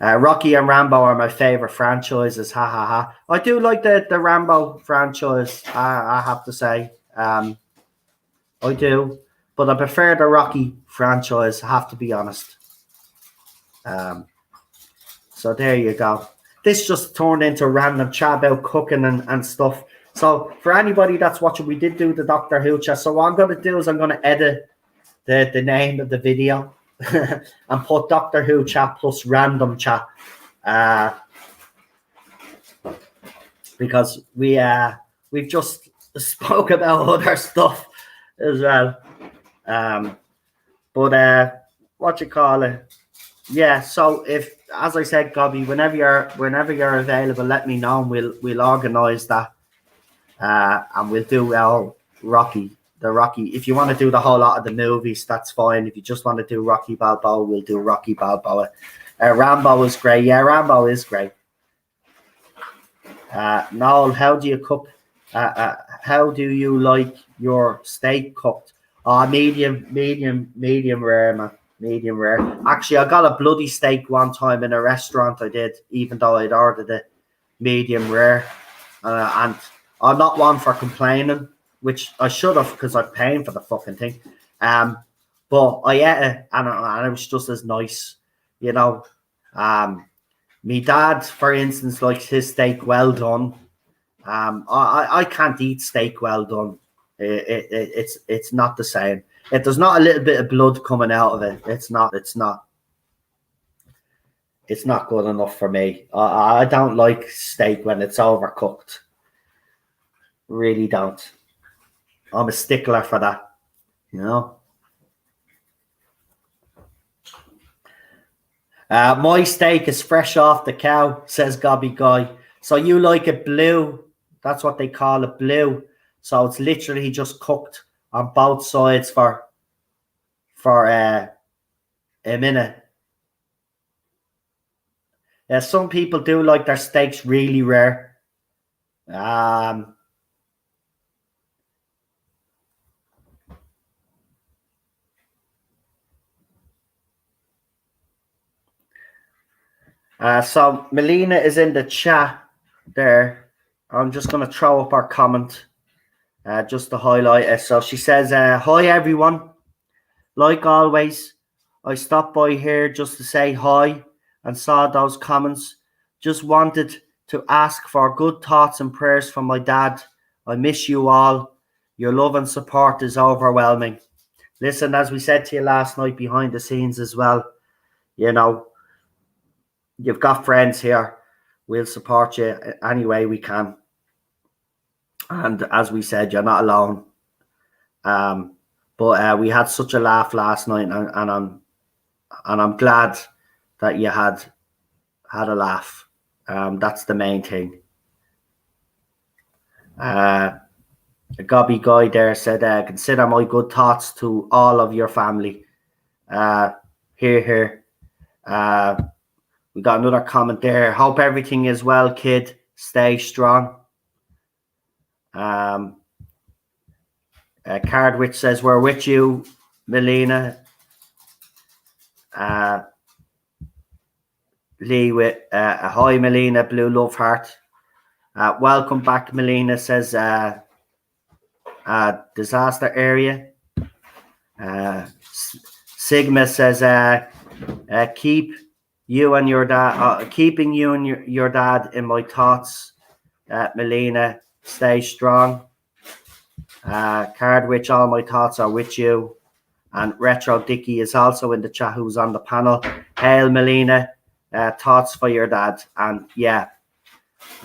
Rocky and Rambo are my favorite franchises. Ha ha ha! I do like the Rambo franchise. I have to say, I do. But I prefer the Rocky franchise, I have to be honest. So there you go. This just turned into random chat about cooking and stuff. So for anybody that's watching, we did do the Doctor Who chat. So what I'm going to do is I'm going to edit the name of the video and put Doctor Who chat plus random chat. Because we've just spoke about other stuff as well. But what you call it? Yeah. So if, as I said, Gobby, whenever you're available, let me know, and we'll organise that, and we'll do the Rocky. If you want to do the whole lot of the movies, that's fine. If you just want to do Rocky Balboa, we'll do Rocky Balboa. Rambo is great. Yeah, Rambo is great. Noel, how do you cook? How do you like your steak cooked? Medium rare, man. Medium rare. Actually, I got a bloody steak one time in a restaurant. I did, even though I'd ordered it medium rare. And I'm not one for complaining, which I should have, because I'm paying for the fucking thing. But I ate it, and it was just as nice, you know. Me dad, for instance, likes his steak well done. I can't eat steak well done. It's not the same. If there's not a little bit of blood coming out of it, it's not good enough for me. I don't like steak when it's overcooked. Really don't. I'm a stickler for that, you know. My steak is fresh off the cow, says Gobby Guy. So you like it blue? That's what they call it, blue. So it's literally just cooked on both sides for a minute. Yeah, some people do like their steaks really rare. So Melina is in the chat there. I'm just going to throw up our comment just to highlight it. So she says, hi, everyone. Like always, I stopped by here just to say hi and saw those comments. Just wanted to ask for good thoughts and prayers for my dad I miss you all. Your love and support is overwhelming. Listen, as we said to you last night behind the scenes as well, you know, you've got friends here. We'll support you any way we can. And as we said, you're not alone. But we had such a laugh last night, and I'm glad that you had a laugh. That's the main thing. A gobby guy there said, consider my good thoughts to all of your family. Here. We got another comment there. Hope everything is well, kid. Stay strong. Cardwich says, we're with you, Melina. Lee with hi, Melina, blue love heart. Welcome back, Melina, says disaster area. Sigma says, keep you and your dad, keeping you and your dad in my thoughts. Melina, stay strong. Cardwich, all my thoughts are with you. And Retro Dicky is also in the chat, who's on the panel. Hail, Melina, thoughts for your dad. And yeah,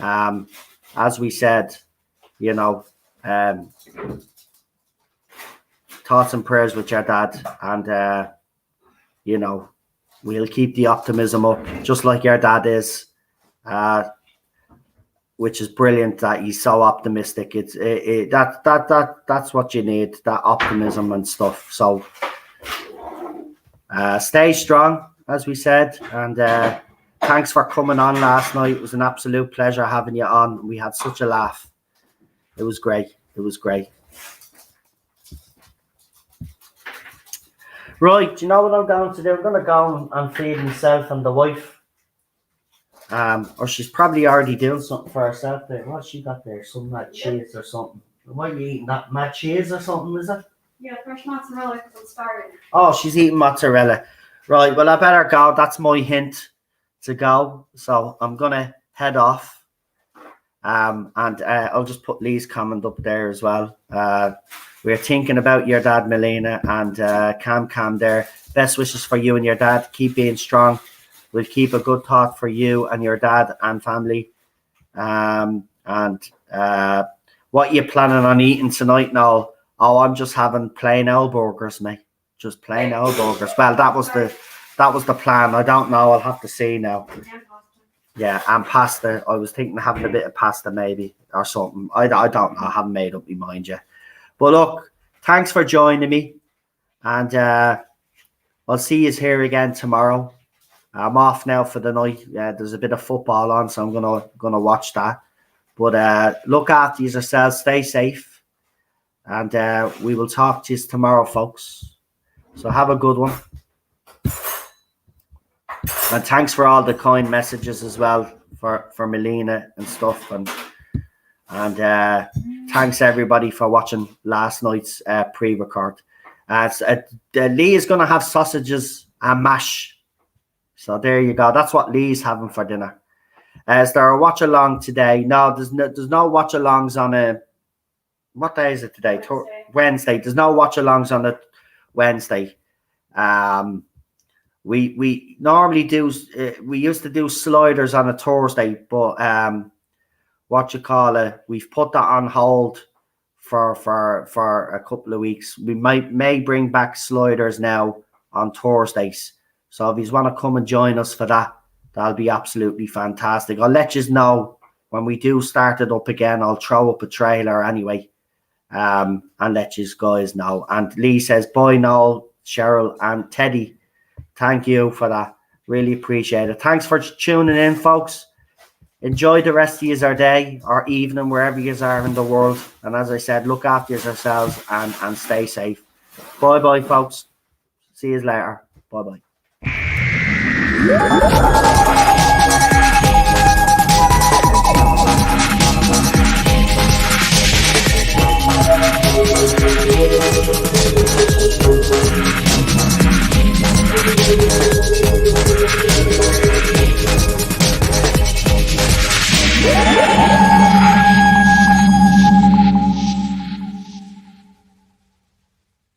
as we said, you know, thoughts and prayers with your dad. And, you know, we'll keep the optimism up, just like your dad is. Which is brilliant that he's so optimistic. That's what you need, that optimism and stuff. So stay strong, as we said, and thanks for coming on last night. It was an absolute pleasure having you on. We had such a laugh. It was great. Right, do you know what I'm going to do? I'm going to go and feed myself and the wife. Or she's probably already doing something for herself there. What she got there? Some mad cheese or something. Why are you eating that? Mad cheese or something, is it? Yeah, fresh mozzarella because I'm starving. Oh, she's eating mozzarella. Right, well, I better go. That's my hint to go. So I'm going to head off. And I'll just put Lee's comment up there as well. We're thinking about your dad, Melina, and Cam there. Best wishes for you and your dad. Keep being strong. We'll keep a good thought for you and your dad and family. And what you planning on eating tonight now? Oh, I'm just having plain old burgers, mate. Just plain old burgers. Well, that was the plan. I don't know. I'll have to see now. Yeah, and pasta. I was thinking of having a bit of pasta maybe or something. I don't know. I haven't made up my mind yet. But look, thanks for joining me. And I'll see you here again tomorrow. I'm off now for the night. There's a bit of football on, so I'm gonna watch that. But look after yourselves, stay safe, and we will talk to you tomorrow, folks. So have a good one, and thanks for all the kind messages as well for Melina and stuff, and thanks everybody for watching last night's pre-record. Lee is gonna have sausages and mash. So there you go. That's what Lee's having for dinner. Is there a watch along today? No, there's no watch alongs on a. What day is it today? Wednesday. There's no watch alongs on a Wednesday. We normally do. We used to do sliders on a Thursday, but we've put that on hold for a couple of weeks. We may bring back sliders now on Thursdays. So if you want to come and join us for that, that'll be absolutely fantastic. I'll let you know when we do start it up again. I'll throw up a trailer anyway, and let you guys know. And Lee says, bye, Noel, Cheryl, and Teddy. Thank you for that. Really appreciate it. Thanks for tuning in, folks. Enjoy the rest of your day or evening, wherever you are in the world. And as I said, look after yourselves and stay safe. Bye-bye, folks. See you later. Bye-bye.